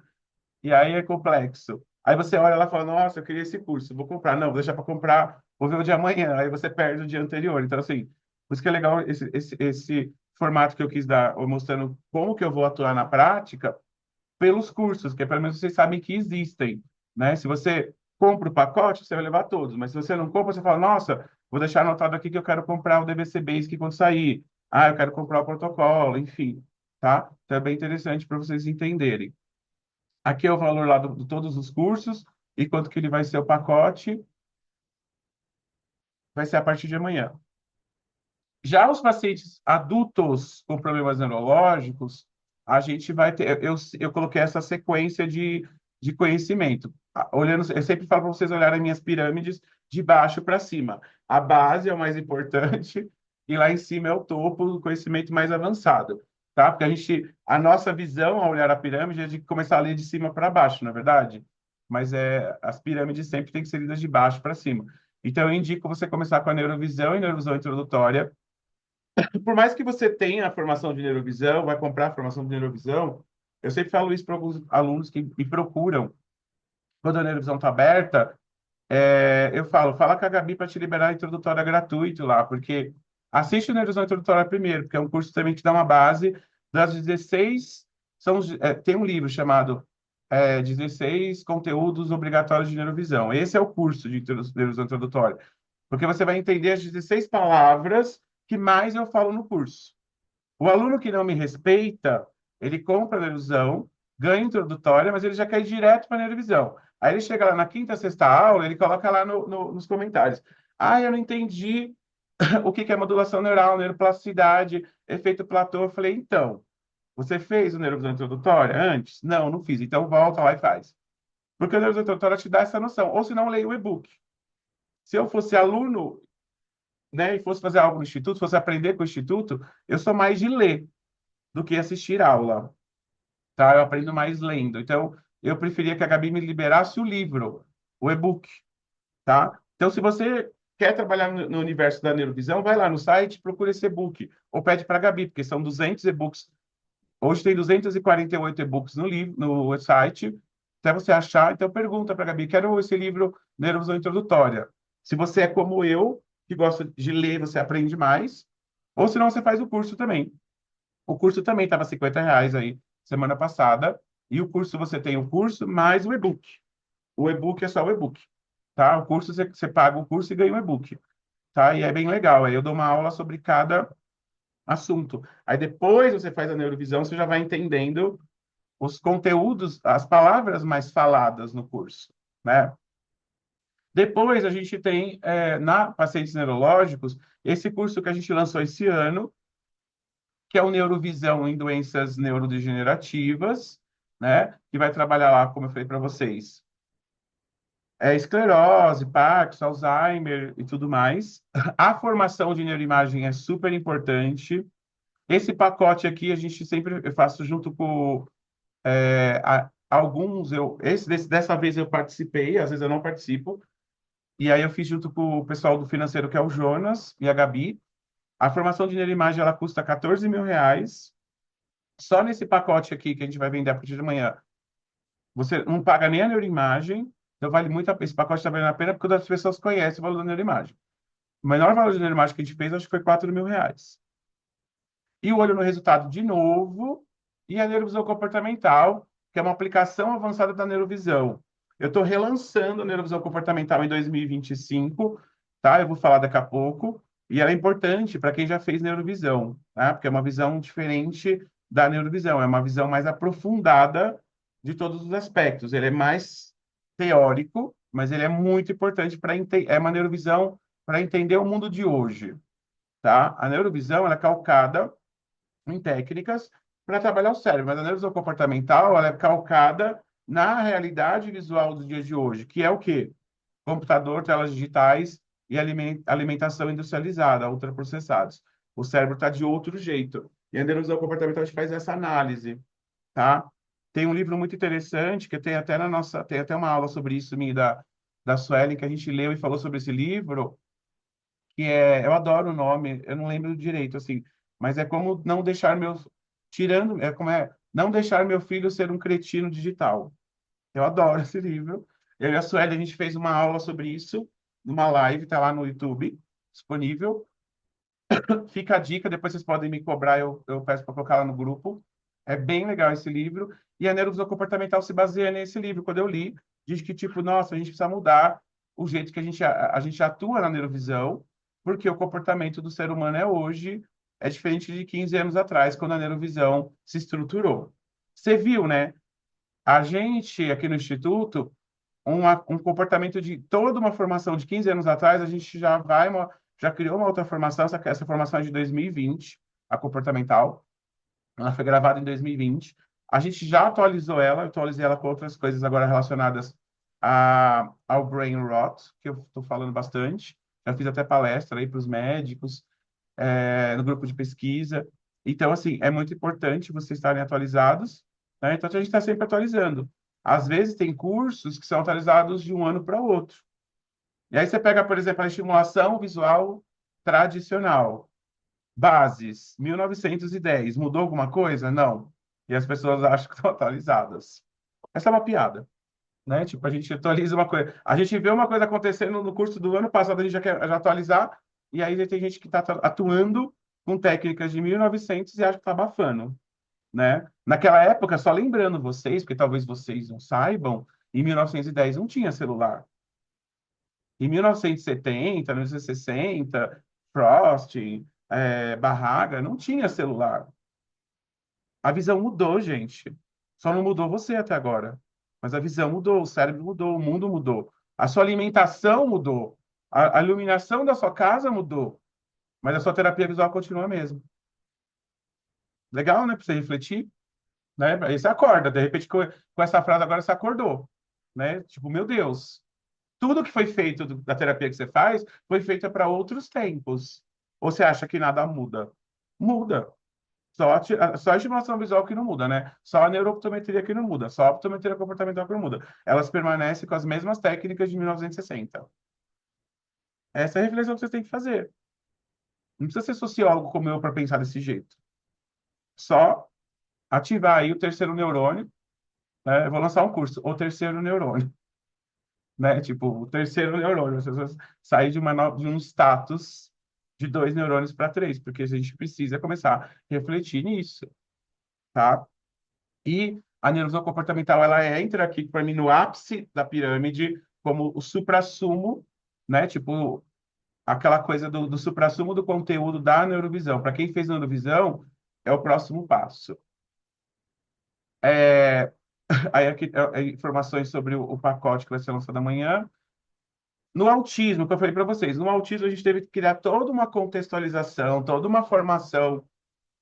e aí é complexo. Aí você olha lá e fala, nossa, eu queria esse curso, vou comprar. Não, vou deixar para comprar, vou ver o de amanhã. Aí você perde o dia anterior. Então, assim, por isso que é legal esse formato que eu quis dar, mostrando como que eu vou atuar na prática, pelos cursos, que pelo menos vocês sabem que existem, né? Se você compra o pacote, você vai levar todos, mas se você não compra, você fala, nossa, vou deixar anotado aqui que eu quero comprar o DVC Basic quando sair. Eu quero comprar o protocolo, enfim, tá? Então é bem interessante para vocês entenderem. Aqui é o valor lá de todos os cursos e quanto que ele vai ser o pacote, vai ser a partir de amanhã. Já os pacientes adultos com problemas neurológicos, a gente vai ter. Eu coloquei essa sequência de conhecimento. Olhando, eu sempre falo para vocês olharem minhas pirâmides de baixo para cima. A base é o mais importante e lá em cima é o topo do conhecimento mais avançado, tá? Porque a nossa visão ao olhar a pirâmide é de começar a ler de cima para baixo, na é verdade? Mas as pirâmides sempre têm que ser lidas de baixo para cima. Então, eu indico você começar com a neurovisão e neurovisão introdutória, por mais que você tenha a formação de neurovisão, vai comprar a formação de neurovisão, eu sempre falo isso para alguns alunos que me procuram. Quando a neurovisão está aberta, eu fala com a Gabi para te liberar a introdutória gratuito lá, porque assiste a neurovisão introdutória primeiro, porque é um curso também que dá uma base das 16, tem um livro chamado 16 conteúdos obrigatórios de neurovisão. Esse é o curso de neurovisão introdutória, porque você vai entender as 16 palavras que mais eu falo no curso. O aluno que não me respeita, ele compra a revisão, ganha introdutória, mas ele já quer ir direto para a revisão. Aí ele chega lá na quinta, sexta aula, ele coloca lá nos comentários. Eu não entendi o que é modulação neural, neuroplasticidade, efeito platô. Eu falei, então, você fez o neurovisão introdutória antes? Não, não fiz. Então volta lá e faz. Porque o neurovisão introdutória te dá essa noção. Ou se não, leia o e-book. Se eu fosse aluno, né, e fosse fazer algo no instituto, fosse aprender com o instituto, eu sou mais de ler do que assistir aula, tá? Eu aprendo mais lendo. Então, eu preferia que a Gabi me liberasse o livro, o e-book, tá? Então, se você quer trabalhar no universo da neurovisão, vai lá no site, procura esse e-book, ou pede para a Gabi, porque são 200 e-books. Hoje tem 248 e-books no livro, no site, até você achar. Então, pergunta para a Gabi, quero esse livro Neurovisão Introdutória. Se você é como eu, que gosta de ler, você aprende mais. Ou se não, você faz o curso também. O curso também estava R$ 50 aí, semana passada. E o curso, você tem o curso mais o e-book. O e-book é só o e-book, tá? O curso, você paga o curso e ganha o e-book, tá? E é bem legal. Aí eu dou uma aula sobre cada assunto. Aí depois você faz a neurovisão, você já vai entendendo os conteúdos, as palavras mais faladas no curso, né? Depois a gente tem, na pacientes neurológicos, esse curso que a gente lançou esse ano, que é o Neurovisão em doenças neurodegenerativas, né? Que vai trabalhar lá, como eu falei para vocês, esclerose, Parkinson, Alzheimer e tudo mais. A formação de neuroimagem é super importante. Esse pacote aqui a gente sempre eu faço junto com alguns. Dessa vez eu participei, às vezes eu não participo. E aí eu fiz junto com o pessoal do financeiro, que é o Jonas e a Gabi. A formação de neuroimagem ela custa R$ 14.000. Só nesse pacote aqui que a gente vai vender a partir de amanhã, você não paga nem a neuroimagem, então vale muito a pena. Esse pacote está valendo a pena porque as pessoas conhecem o valor da neuroimagem. O menor valor de neuroimagem que a gente fez, acho que foi R$ 4.000. E o olho no resultado de novo, e a neurovisão comportamental, que é uma aplicação avançada da neurovisão. Eu estou relançando a neurovisão comportamental em 2025, tá? Eu vou falar daqui a pouco. E ela é importante para quem já fez neurovisão, tá? Porque é uma visão diferente da neurovisão, é uma visão mais aprofundada de todos os aspectos. Ele é mais teórico, mas ele é muito importante para é uma neurovisão para entender o mundo de hoje, tá? A neurovisão ela é calcada em técnicas para trabalhar o cérebro, mas a neurovisão comportamental ela é calcada na realidade visual dos dias de hoje, que é o quê? Computador, telas digitais e alimentação industrializada, ultraprocessados. O cérebro está de outro jeito. E a neurovisão comportamental a gente faz essa análise, tá? Tem um livro muito interessante que tem até tem até uma aula sobre isso minha da Suelen que a gente leu e falou sobre esse livro, que eu adoro o nome, eu não lembro direito, assim, mas é como não deixar não deixar meu filho ser um cretino digital. Eu adoro esse livro. Eu e a Sueli, a gente fez uma aula sobre isso, numa live, tá lá no YouTube, disponível. Fica a dica, depois vocês podem me cobrar, eu peço para colocar lá no grupo. É bem legal esse livro. E a neurovisão comportamental se baseia nesse livro. Quando eu li, diz que, tipo, nossa, a gente precisa mudar o jeito que a gente atua na neurovisão, porque o comportamento do ser humano hoje é diferente de 15 anos atrás, quando a neurovisão se estruturou. Você viu, né? A gente, aqui no Instituto, um comportamento de toda uma formação de 15 anos atrás, a gente já criou uma outra formação, essa formação é de 2020, a comportamental, ela foi gravada em 2020. A gente já atualizou ela, eu atualizei ela com outras coisas agora relacionadas ao brain rot, que eu estou falando bastante. Já fiz até palestra aí para os médicos, no grupo de pesquisa. Então, assim, é muito importante vocês estarem atualizados, né? Então, a gente está sempre atualizando. Às vezes, tem cursos que são atualizados de um ano para o outro. E aí você pega, por exemplo, a estimulação visual tradicional. Bases, 1910. Mudou alguma coisa? Não. E as pessoas acham que estão atualizadas. Essa é uma piada, né? Tipo, a gente atualiza uma coisa. A gente vê uma coisa acontecendo no curso do ano passado, a gente já quer já atualizar, e aí tem gente que está atuando com técnicas de 1900 e acha que está abafando, né? Naquela época, só lembrando vocês, porque talvez vocês não saibam, em 1910 não tinha celular. Em 1970, 1960, Frost, Barraga, não tinha celular. A visão mudou, gente. Só não mudou você até agora. Mas a visão mudou, o cérebro mudou, o mundo mudou. A sua alimentação mudou. A iluminação da sua casa mudou. Mas a sua terapia visual continua a mesma. Legal, né? Para você refletir, né? Aí você acorda. De repente, com essa frase agora, você acordou. Né? Tipo, meu Deus. Tudo que foi feito da terapia que você faz foi feita para outros tempos. Ou você acha que nada muda? Muda. Só a estimulação visual que não muda, né? Só a neurooptometria que não muda, só a optometria comportamental que não muda. Elas permanecem com as mesmas técnicas de 1960. Essa é a reflexão que você tem que fazer. Não precisa ser sociólogo como eu para pensar desse jeito. Só ativar aí o terceiro neurônio, né? Eu vou lançar um curso, o terceiro neurônio. né? Tipo, o terceiro neurônio, as pessoas saem de um status de dois neurônios para três, porque a gente precisa começar a refletir nisso, tá? E a neurologia comportamental, ela entra aqui, para mim, no ápice da pirâmide, como o suprassumo, né? Tipo, aquela coisa do suprassumo do conteúdo da neurovisão. Para quem fez neurovisão, é o próximo passo. É, aí aqui, informações sobre o pacote que vai ser lançado amanhã. No autismo, que eu falei para vocês, no autismo a gente teve que criar toda uma contextualização, toda uma formação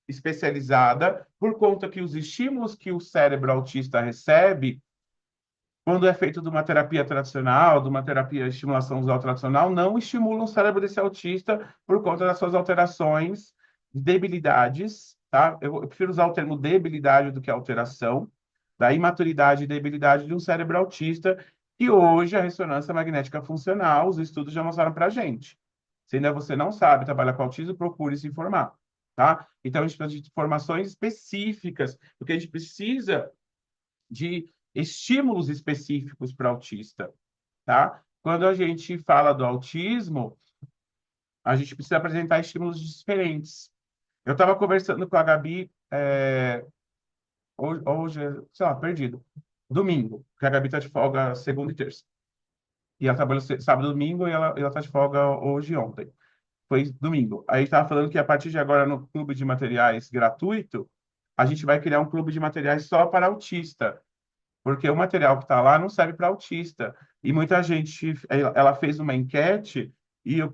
especializada, por conta que os estímulos que o cérebro autista recebe, quando é feito de uma terapia tradicional, de uma terapia de estimulação visual tradicional, não estimulam o cérebro desse autista por conta das suas alterações, debilidades, tá? Eu prefiro usar o termo debilidade do que alteração, da imaturidade e debilidade de um cérebro autista, e hoje a ressonância magnética funcional, os estudos já mostraram para a gente. Se ainda você não sabe trabalhar com autismo, procure se informar, tá? Então, a gente precisa de informações específicas, porque a gente precisa de estímulos específicos para o autista, tá? Quando a gente fala do autismo, a gente precisa apresentar estímulos diferentes. Eu estava conversando com a Gabi, hoje, sei lá, perdido, domingo, porque a Gabi está de folga segunda e terça. E ela trabalhou sábado e domingo e ela está de folga hoje e ontem. Foi domingo. Aí estava falando que a partir de agora, no clube de materiais gratuito, a gente vai criar um clube de materiais só para autista, porque o material que está lá não serve para autista. E muita gente, ela fez uma enquete e eu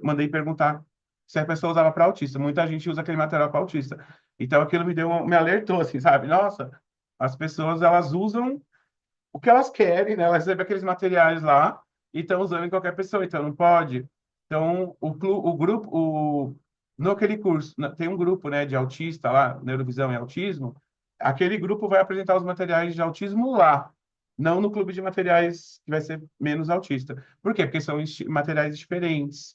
mandei perguntar se a pessoa usava para autista. Muita gente usa aquele material para autista. Então aquilo me alertou, assim, sabe? Nossa, as pessoas elas usam o que elas querem, né? Elas recebem aqueles materiais lá e estão usando em qualquer pessoa, então não pode. Então, o grupo, no aquele curso, tem um grupo, né, de autista lá, neurovisão e autismo, aquele grupo vai apresentar os materiais de autismo lá, não no clube de materiais que vai ser menos autista. Por quê? Porque são materiais diferentes.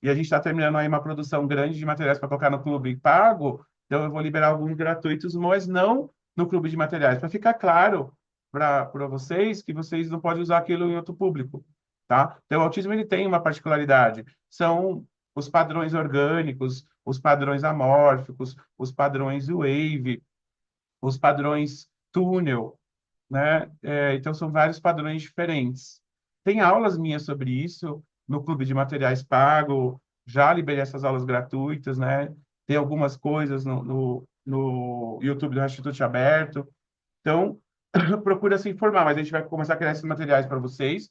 E a gente está terminando aí uma produção grande de materiais para colocar no clube pago, então eu vou liberar alguns gratuitos, mas não no clube de materiais, para ficar claro para vocês que vocês não podem usar aquilo em outro público, tá? Então, o autismo ele tem uma particularidade, são os padrões orgânicos, os padrões amórficos, os padrões wave, os padrões túnel, né? Então, são vários padrões diferentes. Tem aulas minhas sobre isso no Clube de Materiais Pago, já liberei essas aulas gratuitas, né? Tem algumas coisas no YouTube do Instituto Aberto. Então, procura se informar, mas a gente vai começar a criar esses materiais para vocês,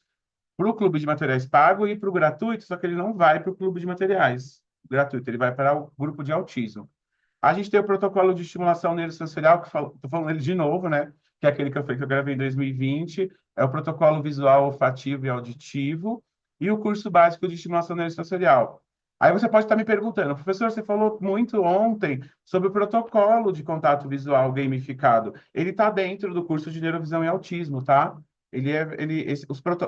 para o Clube de Materiais Pago e para o gratuito, só que ele não vai para o Clube de Materiais gratuito, ele vai para o grupo de autismo. A gente tem o protocolo de estimulação neurosensorial, que estou falando ele de novo, né? Que é aquele que eu gravei em 2020. É o protocolo visual, olfativo e auditivo. E o curso básico de estimulação neurosensorial. Aí você pode estar me perguntando, professor, você falou muito ontem sobre o protocolo de contato visual gamificado. Ele está dentro do curso de neurovisão e autismo, tá?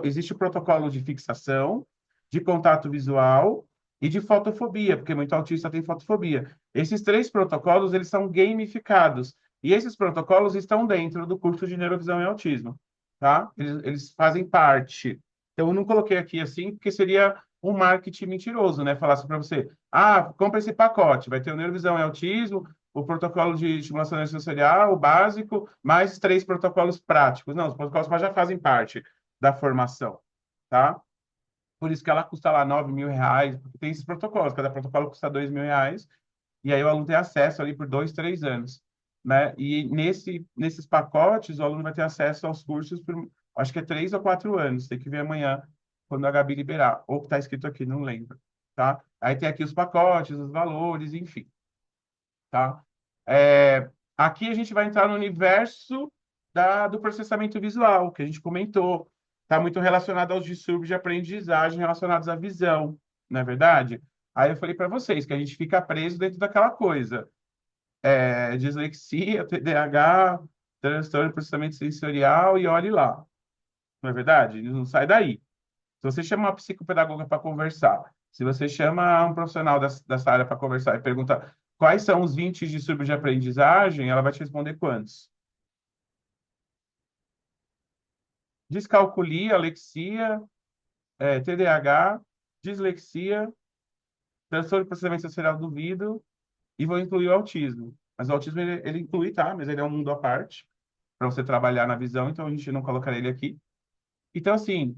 Existe o protocolo de fixação, de contato visual e de fotofobia, porque muito autista tem fotofobia. Esses três protocolos, eles são gamificados. E esses protocolos estão dentro do curso de neurovisão e autismo, tá? Eles fazem parte. Então, eu não coloquei aqui assim, porque seria um marketing mentiroso, né? Falasse para você, compra esse pacote, vai ter o neurovisão e autismo, o protocolo de estimulação sensorial, o básico, mais três protocolos práticos. Não, os protocolos já fazem parte da formação, tá? Por isso que ela custa lá R$ 9.000, porque tem esses protocolos, cada protocolo custa R$ 2.000, e aí o aluno tem acesso ali por 2, 3 anos, né? E nesses pacotes, o aluno vai ter acesso aos cursos por, acho que é 3 ou 4 anos, tem que ver amanhã, quando a Gabi liberar, ou que está escrito aqui, não lembro, tá? Aí tem aqui os pacotes, os valores, enfim, tá? Aqui a gente vai entrar no universo do processamento visual, que a gente comentou, está muito relacionado aos distúrbios de aprendizagem relacionados à visão, não é verdade? Aí eu falei para vocês que a gente fica preso dentro daquela coisa. Dislexia, TDAH, transtorno de processamento sensorial e olhe lá. Não é verdade? Não sai daí. Se você chama uma psicopedagoga para conversar, se você chama um profissional dessa área para conversar e pergunta quais são os 20 distúrbios de aprendizagem, ela vai te responder quantos? descalculia, alexia, TDAH, dislexia, transtorno de processamento sensorial do ouvido e vou incluir o autismo. Mas o autismo ele inclui, tá? Mas ele é um mundo à parte para você trabalhar na visão, então a gente não colocaria ele aqui. Então, assim,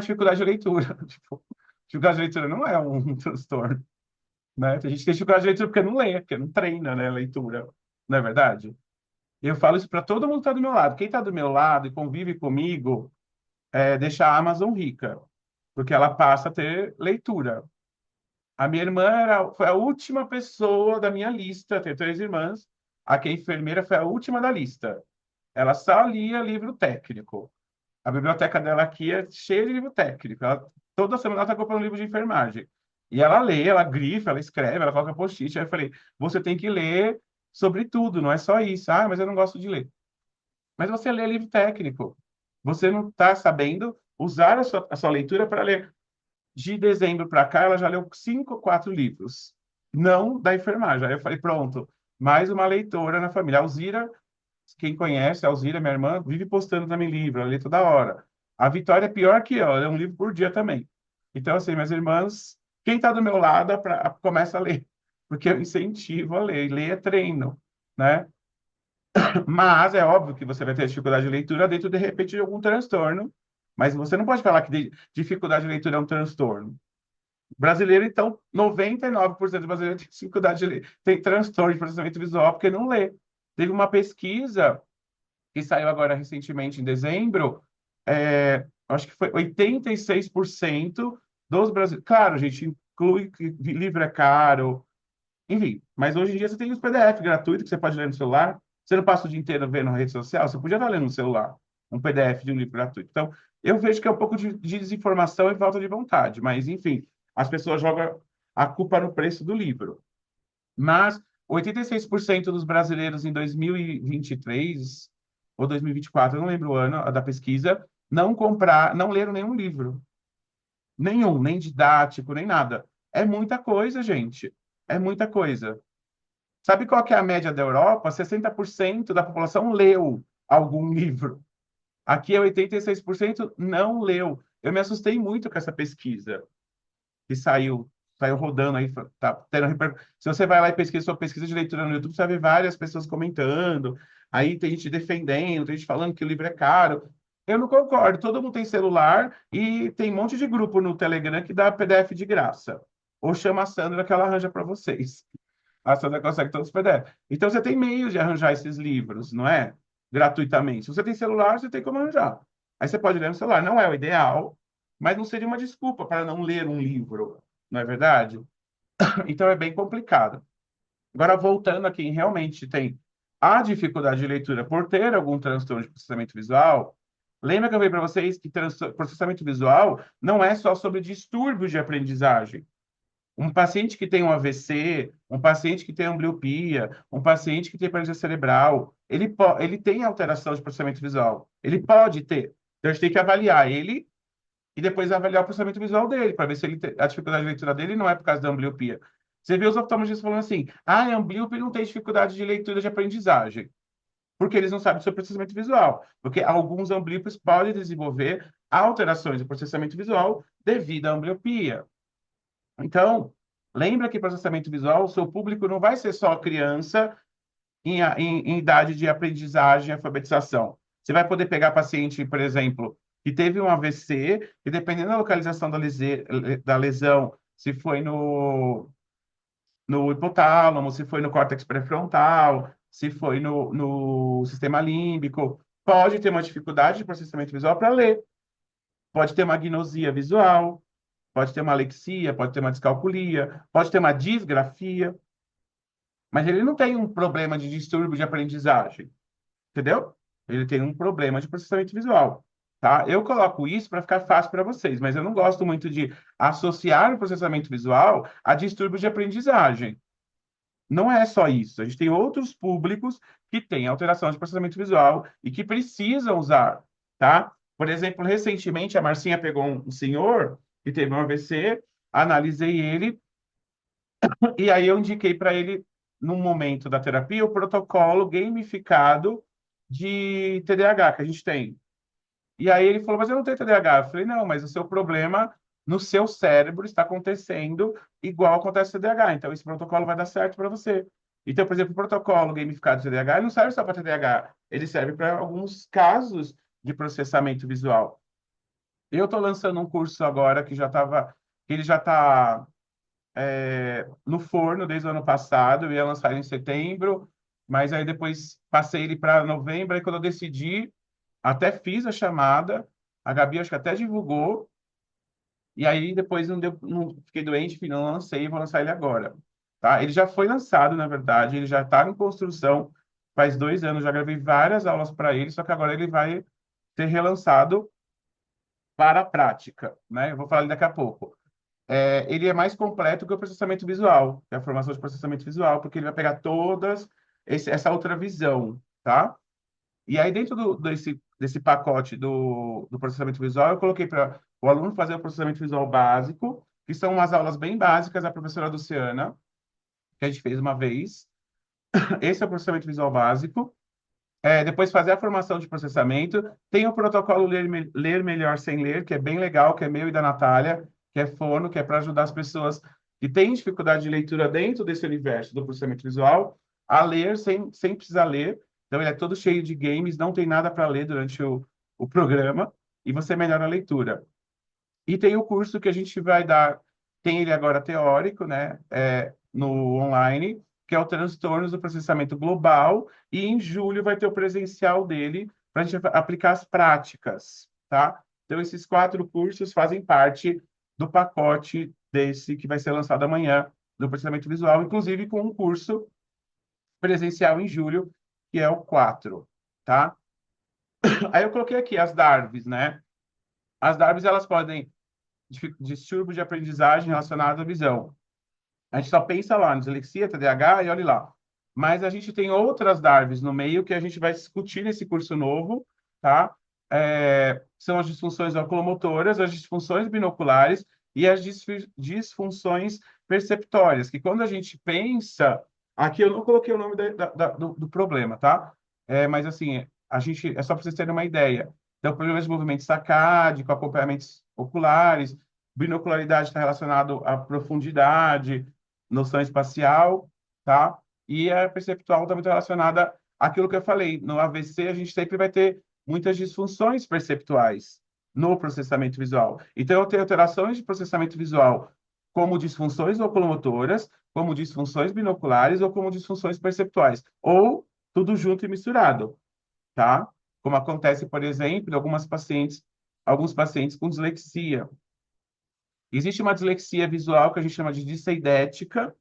dificuldade de leitura. Tipo, dificuldade de leitura não é um transtorno, né? Tem gente que tem dificuldade de leitura porque não lê, porque não treina, né, a leitura. Não é verdade? Eu falo isso para todo mundo que está do meu lado. Quem está do meu lado e convive comigo, deixa a Amazon rica, porque ela passa a ter leitura. A minha irmã foi a última pessoa da minha lista, tenho três irmãs, a que a enfermeira foi a última da lista. Ela só lia livro técnico. A biblioteca dela aqui é cheia de livro técnico. Toda semana ela está comprando um livro de enfermagem. E ela lê, ela grifa, ela escreve, ela coloca post-it. Aí eu falei, você tem que ler sobre tudo, não é só isso. Ah, mas eu não gosto de ler. Mas você lê livro técnico. Você não está sabendo usar a sua leitura para ler. De dezembro para cá, ela já leu 5 ou 4 livros. Não da enfermagem. Aí eu falei, pronto, mais uma leitora na família. A Alzira, quem conhece, a Alzira, minha irmã, vive postando também livro, ela lê toda hora. A Vitória é pior que eu, ela lê um livro por dia também. Então, assim, minhas irmãs, quem está do meu lado começa a ler, porque eu incentivo a ler. Ler é treino, né? Mas é óbvio que você vai ter dificuldade de leitura dentro, de repente, de algum transtorno. Mas você não pode falar que dificuldade de leitura é um transtorno. Brasileiro, então, 99% dos brasileiros tem dificuldade de ler. Tem transtorno de processamento visual porque não lê. Teve uma pesquisa que saiu agora recentemente, em dezembro, acho que foi 86% dos brasileiros. Claro, gente, inclui que livro é caro, enfim, mas hoje em dia você tem os PDF gratuitos que você pode ler no celular. Você não passa o dia inteiro vendo na rede social, você podia estar lendo no celular um PDF de um livro gratuito. Então, eu vejo que é um pouco de desinformação e falta de vontade, mas, enfim, as pessoas jogam a culpa no preço do livro. Mas 86% dos brasileiros em 2023 ou 2024, eu não lembro o ano da pesquisa, não leram nenhum livro. Nenhum, nem didático, nem nada. É muita coisa, gente. É muita coisa. Sabe qual que é a média da Europa? 60% da população leu algum livro. Aqui é 86% não leu. Eu me assustei muito com essa pesquisa que saiu rodando aí, tá tendo Se você vai lá e pesquisa sua pesquisa de leitura no YouTube, você vai ver várias pessoas comentando, aí tem gente defendendo, tem gente falando que o livro é caro. Eu não concordo, todo mundo tem celular e tem um monte de grupo no Telegram que dá PDF de graça. Ou chama a Sandra que ela arranja para vocês. A Sandra consegue todos os PDF. Então você tem meios de arranjar esses livros, não é? Gratuitamente. Se você tem celular, você tem como arranjar. Aí você pode ler no celular. Não é o ideal, mas não seria uma desculpa para não ler um livro, não é verdade? Então é bem complicado. Agora, voltando a quem realmente tem a dificuldade de leitura por ter algum transtorno de processamento visual, lembra que eu falei para vocês que processamento visual não é só sobre distúrbios de aprendizagem. Um paciente que tem um AVC, um paciente que tem ambliopia, um paciente que tem paralisia cerebral, ele tem alteração de processamento visual. Ele pode ter. Então, a gente tem que avaliar ele e depois avaliar o processamento visual dele, para ver se a dificuldade de leitura dele não é por causa da ambliopia. Você vê os oftalmologistas falando assim, a amblíope não tem dificuldade de leitura de aprendizagem, porque eles não sabem sobre processamento visual, porque alguns amblíopes podem desenvolver alterações do processamento visual devido à ambliopia. Então, lembra que processamento visual, o seu público não vai ser só criança em idade de aprendizagem e alfabetização. Você vai poder pegar paciente, por exemplo, que teve um AVC, e dependendo da localização da lesão, se foi no hipotálamo, se foi no córtex pré-frontal, se foi no sistema límbico, pode ter uma dificuldade de processamento visual para ler, pode ter uma agnosia visual, pode ter uma alexia, pode ter uma descalculia, pode ter uma disgrafia, mas ele não tem um problema de distúrbio de aprendizagem, entendeu? Ele tem um problema de processamento visual, tá? Eu coloco isso para ficar fácil para vocês, mas eu não gosto muito de associar o processamento visual a distúrbio de aprendizagem. Não é só isso. A gente tem outros públicos que têm alteração de processamento visual e que precisam usar, tá? Por exemplo, recentemente a Marcinha pegou um senhor que teve um AVC, analisei ele e aí eu indiquei para ele, no momento da terapia, o protocolo gamificado de TDAH que a gente tem. E aí ele falou, mas eu não tenho TDAH. Eu falei, não, mas o seu problema no seu cérebro está acontecendo igual acontece no TDAH. Então, esse protocolo vai dar certo para você. Então, por exemplo, o protocolo gamificado de TDAH, ele não serve só para TDAH, ele serve para alguns casos de processamento visual. Eu estou lançando um curso agora ele já está no forno desde o ano passado, eu ia lançar ele em setembro, mas aí depois passei ele para novembro, aí quando eu decidi, até fiz a chamada, a Gabi acho que até divulgou, e aí depois não deu, não, fiquei doente, enfim, não lancei, vou lançar ele agora. Tá? Ele já foi lançado, na verdade, ele já está em construção faz 2 anos, já gravei várias aulas para ele, só que agora ele vai ser relançado para a prática, né? Eu vou falar daqui a pouco. Ele é mais completo que o processamento visual, que é a formação de processamento visual, porque ele vai pegar essa outra visão, tá? E aí, dentro desse pacote do processamento visual, eu coloquei para o aluno fazer o processamento visual básico, que são umas aulas bem básicas da professora Luciana, que a gente fez uma vez. Esse é o processamento visual básico. Depois fazer a formação de processamento. Tem o protocolo Ler Melhor Sem Ler, que é bem legal, que é meu e da Natália, que é fono, que é para ajudar as pessoas que têm dificuldade de leitura dentro desse universo do processamento visual a ler sem precisar ler. Então, ele é todo cheio de games, não tem nada para ler durante o programa, e você melhora a leitura. E tem o curso que a gente vai dar, tem ele agora teórico, né, no online, que é o Transtornos do Processamento Global, e em julho vai ter o presencial dele para a gente aplicar as práticas, tá? Então, esses 4 cursos fazem parte do pacote desse que vai ser lançado amanhã, do processamento visual, inclusive com um curso presencial em julho, que é o 4, tá? Aí eu coloquei aqui as DARVs, né? As DARVs, elas podem distúrbio de aprendizagem relacionado à visão. A gente só pensa lá no dislexia, TDAH e olha lá. Mas a gente tem outras DARVs no meio que a gente vai discutir nesse curso novo, tá? São as disfunções oculomotoras, as disfunções binoculares e as disfunções perceptórias, que quando a gente pensa, aqui eu não coloquei o nome do problema, tá? Mas assim, a gente, é só para vocês terem uma ideia. Então, problemas de movimento sacádico, acompanhamentos oculares, binocularidade está relacionado à profundidade, noção espacial, tá? E a perceptual está muito relacionada àquilo que eu falei. No AVC, a gente sempre vai ter muitas disfunções perceptuais no processamento visual. Então, eu tenho alterações de processamento visual como disfunções oculomotoras, como disfunções binoculares ou como disfunções perceptuais, ou tudo junto e misturado, tá? Como acontece, por exemplo, em alguns pacientes com dislexia. Existe uma dislexia visual que a gente chama de disseidética.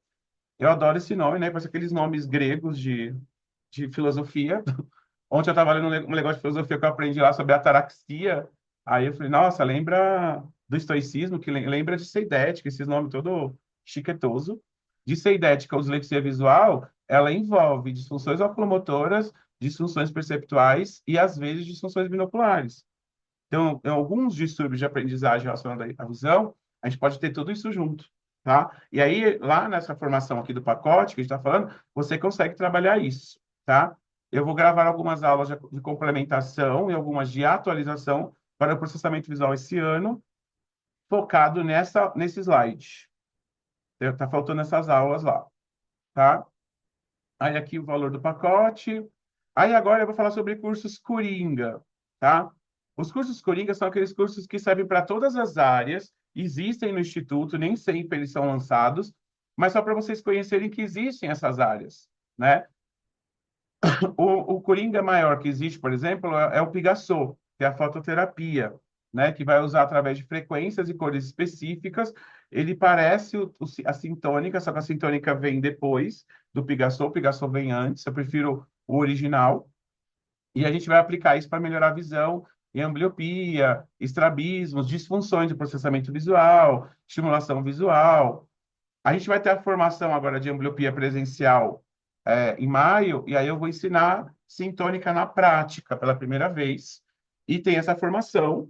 Eu adoro esse nome, né? Parece aqueles nomes gregos de filosofia. Ontem eu estava lendo um negócio de filosofia que eu aprendi lá sobre ataraxia. Aí eu falei, nossa, lembra do estoicismo, que lembra de seidética, esses nomes todo chiquetoso. Disseidética ou dislexia visual, ela envolve disfunções oculomotoras, disfunções perceptuais e, às vezes, disfunções binoculares. Então, em alguns distúrbios de aprendizagem relacionados à visão, a gente pode ter tudo isso junto, tá? E aí, lá nessa formação aqui do pacote que a gente está falando, você consegue trabalhar isso, tá? Eu vou gravar algumas aulas de complementação e algumas de atualização para o processamento visual esse ano, focado nesse slide. Tá faltando essas aulas lá, tá? Aí aqui o valor do pacote. Aí agora eu vou falar sobre cursos Coringa, tá? Os cursos Coringa são aqueles cursos que servem para todas as áreas, existem no Instituto, nem sempre eles são lançados, mas só para vocês conhecerem que existem essas áreas, né? O Coringa maior que existe, por exemplo, é o Pigassot, que é a fototerapia, né? Que vai usar através de frequências e cores específicas. Ele parece a sintônica, só que a sintônica vem depois do Pigassot, o Pigassot vem antes, eu prefiro o original. E a gente vai aplicar isso para melhorar a visão em ambliopia, estrabismos, disfunções de processamento visual, estimulação visual. A gente vai ter a formação agora de ambliopia presencial em maio, e aí eu vou ensinar sintônica na prática pela primeira vez. E tem essa formação,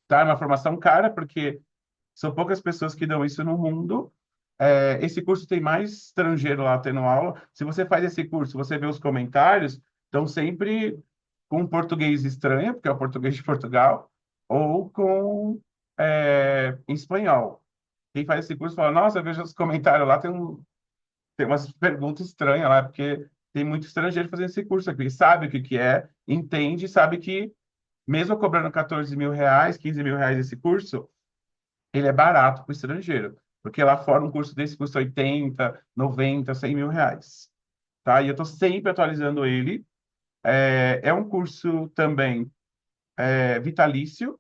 tá? É uma formação cara, porque são poucas pessoas que dão isso no mundo. Esse curso tem mais estrangeiro lá tendo aula. Se você faz esse curso, você vê os comentários, estão sempre com português estranho, porque é o português de Portugal, ou com em espanhol. Quem faz esse curso fala, nossa, eu vejo os comentários lá, tem umas perguntas estranhas lá, porque tem muito estrangeiro fazendo esse curso aqui. Sabe o que que é, entende, sabe que mesmo cobrando 14 mil reais, 15 mil reais esse curso, ele é barato para o estrangeiro. Porque lá fora um curso desse custa 80, 90, 100 mil reais. Tá? E eu estou sempre atualizando ele. É um curso também vitalício,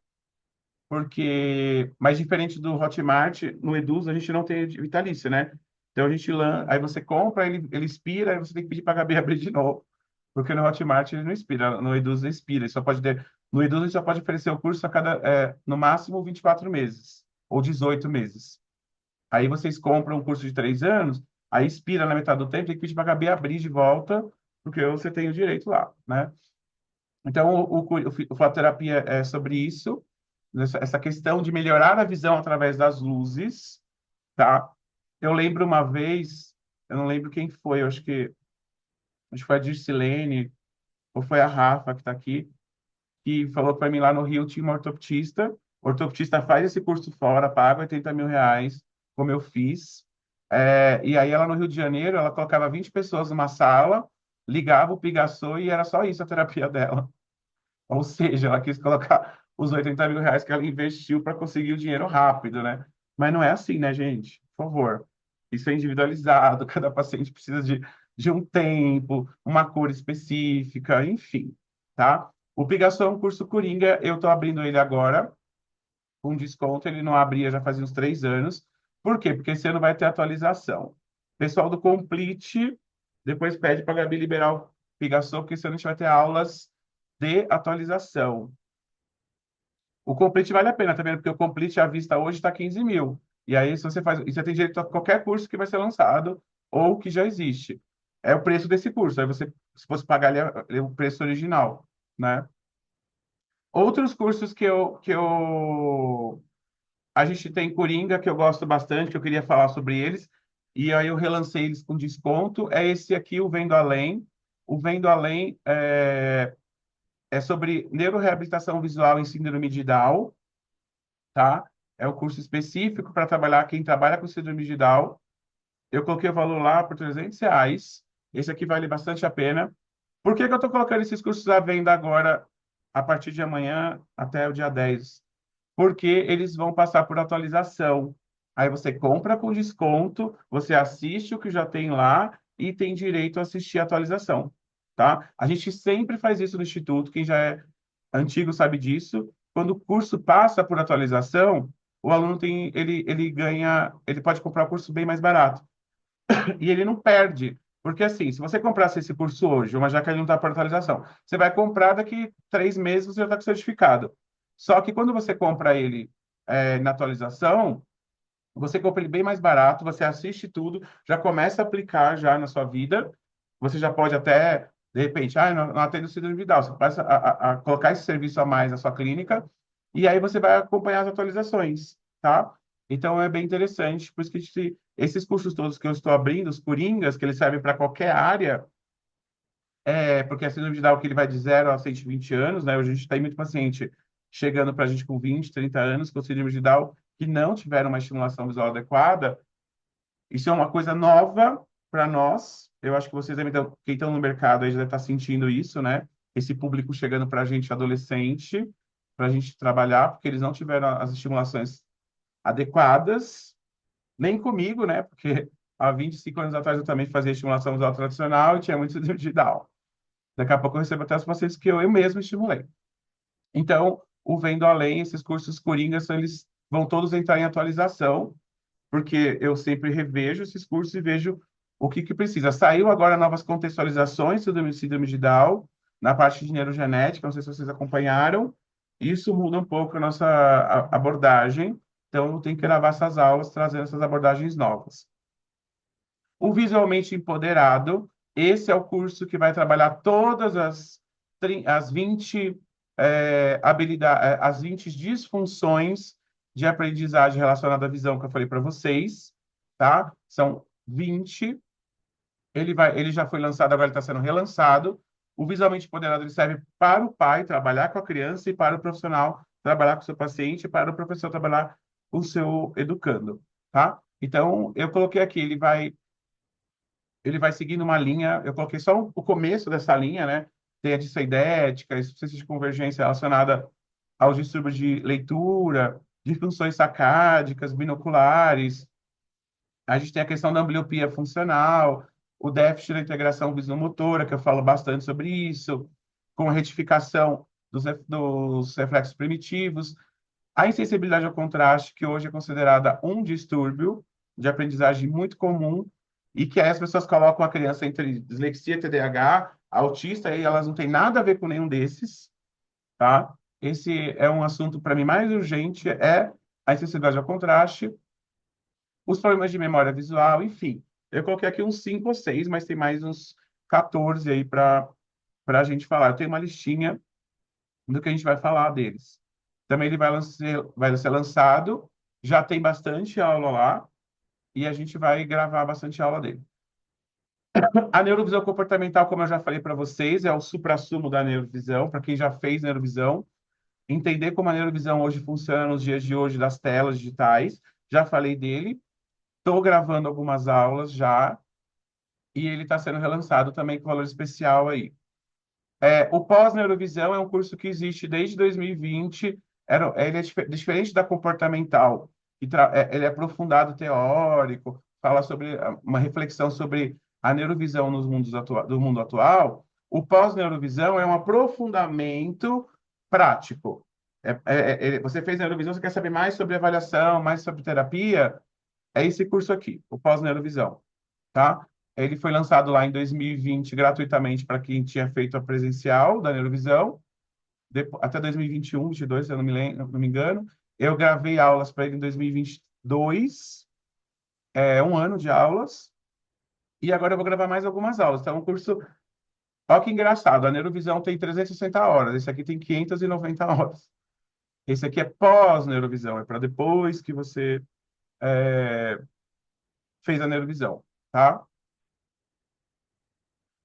porque, mais diferente do Hotmart, no Eduz a gente não tem vitalício, né? Então a gente aí você compra, ele expira, aí você tem que pedir para a Gabi abrir de novo, porque no Hotmart ele não expira, no Eduz ele expira, ele só pode ter, no Eduz a gente só pode oferecer o curso a cada, no máximo 24 meses, ou 18 meses. Aí vocês compram um curso de 3 anos, aí expira na metade do tempo, tem que pedir para a Gabi abrir de volta, porque você tem o direito lá, né? Então, o Fatoterapia é sobre isso, essa questão de melhorar a visão através das luzes, tá? Eu lembro uma vez, eu não lembro quem foi, eu acho que foi a Dircilene, ou foi a Rafa que está aqui, que falou para mim lá no Rio tinha uma ortoptista. O ortoptista faz esse curso fora, paga 80 mil reais, como eu fiz. E aí ela no Rio de Janeiro, ela colocava 20 pessoas numa sala, ligava o Pigassô e era só isso a terapia dela. Ou seja, ela quis colocar os 80 mil reais que ela investiu para conseguir o dinheiro rápido, né? Mas não é assim, né, gente? Por favor. Isso é individualizado, cada paciente precisa de um tempo, uma cor específica, enfim, tá? O Pigassou é um curso Coringa, eu estou abrindo ele agora, com desconto, ele não abria já fazia uns 3 anos. Por quê? Porque esse ano vai ter atualização. Pessoal do Complete, depois pede para a Gabi liberar o Pigassou, porque esse ano a gente vai ter aulas de atualização. O Complete vale a pena, tá vendo? Porque o Complete à vista hoje está 15 mil. E aí, se você faz, e você tem direito a qualquer curso que vai ser lançado ou que já existe. É o preço desse curso. Aí você, se fosse pagar ali, o preço original, né? Outros cursos a gente tem Coringa, que eu gosto bastante, que eu queria falar sobre eles, e aí eu relancei eles com desconto. É esse aqui, o Vendo Além. O Vendo Além é sobre neuroreabilitação visual em síndrome de Down, tá? É um curso específico para trabalhar quem trabalha com síndrome de Down. Eu coloquei o valor lá por 300 reais. Esse aqui vale bastante a pena. Por que que eu estou colocando esses cursos à venda agora, a partir de amanhã até o dia 10? Porque eles vão passar por atualização. Aí você compra com desconto, você assiste o que já tem lá e tem direito a assistir a atualização, tá? A gente sempre faz isso no Instituto, quem já é antigo sabe disso. Quando o curso passa por atualização, o aluno ele ganha, ele pode comprar o curso bem mais barato. E ele não perde. Porque, assim, se você comprasse esse curso hoje, mas já que ele não está por atualização, você vai comprar daqui 3 meses, você já está com o certificado. Só que quando você compra ele na atualização, você compra ele bem mais barato, você assiste tudo, já começa a aplicar já na sua vida. Você já pode até, de repente, não atendo síndrome de Down. Você começa a colocar esse serviço a mais na sua clínica e aí você vai acompanhar as atualizações, tá? Então é bem interessante, por isso que esses cursos todos que eu estou abrindo, os Coringas, que eles servem para qualquer área, porque a síndrome de Down que ele vai de 0 a 120 anos, né? Hoje a gente tem muito paciente chegando para a gente com 20, 30 anos com síndrome de Down que não tiveram uma estimulação visual adequada. Isso é uma coisa nova para nós. Eu acho que vocês devem estar, quem estão no mercado aí já deve estar sentindo isso, né? Esse público chegando para a gente adolescente, para a gente trabalhar, porque eles não tiveram as estimulações adequadas, nem comigo, né? Porque há 25 anos atrás eu também fazia estimulação visual tradicional e tinha muito síndrome de Down. Daqui a pouco eu recebo até os pacientes que eu mesmo estimulei. Então, o Vendo Além, esses cursos coringas, eles vão todos entrar em atualização, porque eu sempre revejo esses cursos e vejo o que precisa. Saiu agora novas contextualizações sobre síndrome de Down, na parte de neurogenética, não sei se vocês acompanharam. Isso muda um pouco a nossa abordagem, então eu tenho que gravar essas aulas trazendo essas abordagens novas. O Visualmente Empoderado, esse é o curso que vai trabalhar todas as 20 habilidades, as 20 disfunções de aprendizagem relacionada à visão que eu falei para vocês, tá? São 20. Ele já foi lançado, agora ele está sendo relançado. O visualmente empoderado ele serve para o pai trabalhar com a criança e para o profissional trabalhar com o seu paciente e para o professor trabalhar com o seu educando, tá? Então, eu coloquei aqui, ele vai seguindo uma linha, eu coloquei só o começo dessa linha, né? Tem a disseidética, insuficiência de convergência relacionada aos distúrbios de leitura, disfunções sacádicas, binoculares. A gente tem a questão da ambliopia funcional, o déficit da integração visomotora, que eu falo bastante sobre isso, com a retificação dos reflexos primitivos, a insensibilidade ao contraste, que hoje é considerada um distúrbio de aprendizagem muito comum, e que aí as pessoas colocam a criança entre dislexia, TDAH, autista, e elas não têm nada a ver com nenhum desses, tá? Esse é um assunto, para mim, mais urgente, é a insensibilidade ao contraste, os problemas de memória visual, enfim. Eu coloquei aqui uns 5 ou 6, mas tem mais uns 14 aí para a gente falar. Eu tenho uma listinha do que a gente vai falar deles. Também ele vai ser lançado, já tem bastante aula lá, e a gente vai gravar bastante aula dele. A neurovisão comportamental, como eu já falei para vocês, é o suprassumo da neurovisão, para quem já fez neurovisão, entender como a neurovisão hoje funciona nos dias de hoje das telas digitais, já falei dele, estou gravando algumas aulas já, e ele está sendo relançado também com valor especial aí. O pós-neurovisão é um curso que existe desde 2020. Ele é diferente da comportamental, ele é aprofundado teórico, fala sobre uma reflexão sobre a neurovisão do mundo atual. O pós-neurovisão é um aprofundamento prático. Você fez neurovisão, você quer saber mais sobre avaliação, mais sobre terapia? É esse curso aqui, o pós-neurovisão, tá? Ele foi lançado lá em 2020 gratuitamente para quem tinha feito a presencial da Neurovisão, até 2021, 2022, se eu não me engano. Eu gravei aulas para ele em 2022, um ano de aulas, e agora eu vou gravar mais algumas aulas. Então, é um curso. Olha que engraçado, a Neurovisão tem 360 horas, esse aqui tem 590 horas. Esse aqui é pós-Neurovisão, é para depois que você fez a Neurovisão, tá?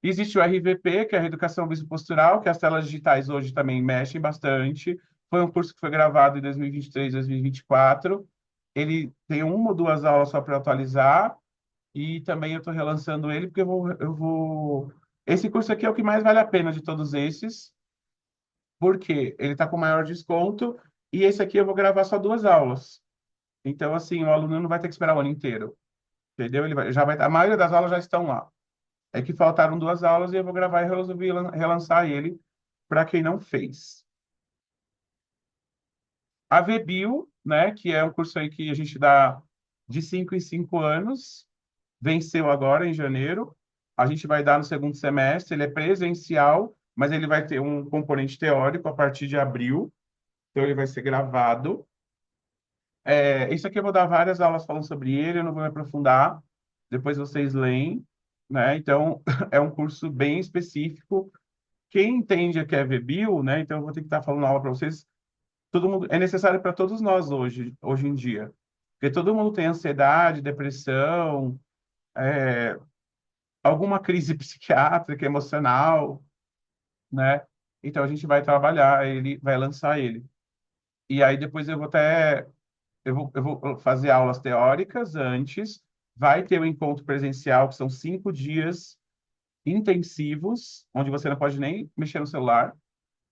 Existe o RVP, que é a Reeducação Visopostural, que as telas digitais hoje também mexem bastante. Foi um curso que foi gravado em 2023, 2024. Ele tem uma ou duas aulas só para atualizar. E também eu estou relançando ele, porque eu vou... Esse curso aqui é o que mais vale a pena de todos esses, porque ele está com maior desconto. E esse aqui eu vou gravar só duas aulas. Então, assim, o aluno não vai ter que esperar o ano inteiro. Entendeu? A maioria das aulas já estão lá. É que faltaram duas aulas e eu vou gravar e resolvi relançar ele para quem não fez. A VBio, né, que é um curso aí que a gente dá de 5 em 5 anos, venceu agora em janeiro. A gente vai dar no segundo semestre, ele é presencial, mas ele vai ter um componente teórico a partir de abril, então ele vai ser gravado. Isso aqui eu vou dar várias aulas falando sobre ele, eu não vou me aprofundar, depois vocês leem, né? Então, é um curso bem específico. Quem entende a que é VBio, né? Então, eu vou ter que estar falando aula para vocês. Todo mundo é necessário para todos nós hoje em dia, porque todo mundo tem ansiedade, depressão, alguma crise psiquiátrica, emocional, né? Então, a gente vai trabalhar ele, vai lançar ele. E aí, depois eu vou fazer aulas teóricas antes, vai ter o encontro presencial, que são 5 dias intensivos, onde você não pode nem mexer no celular,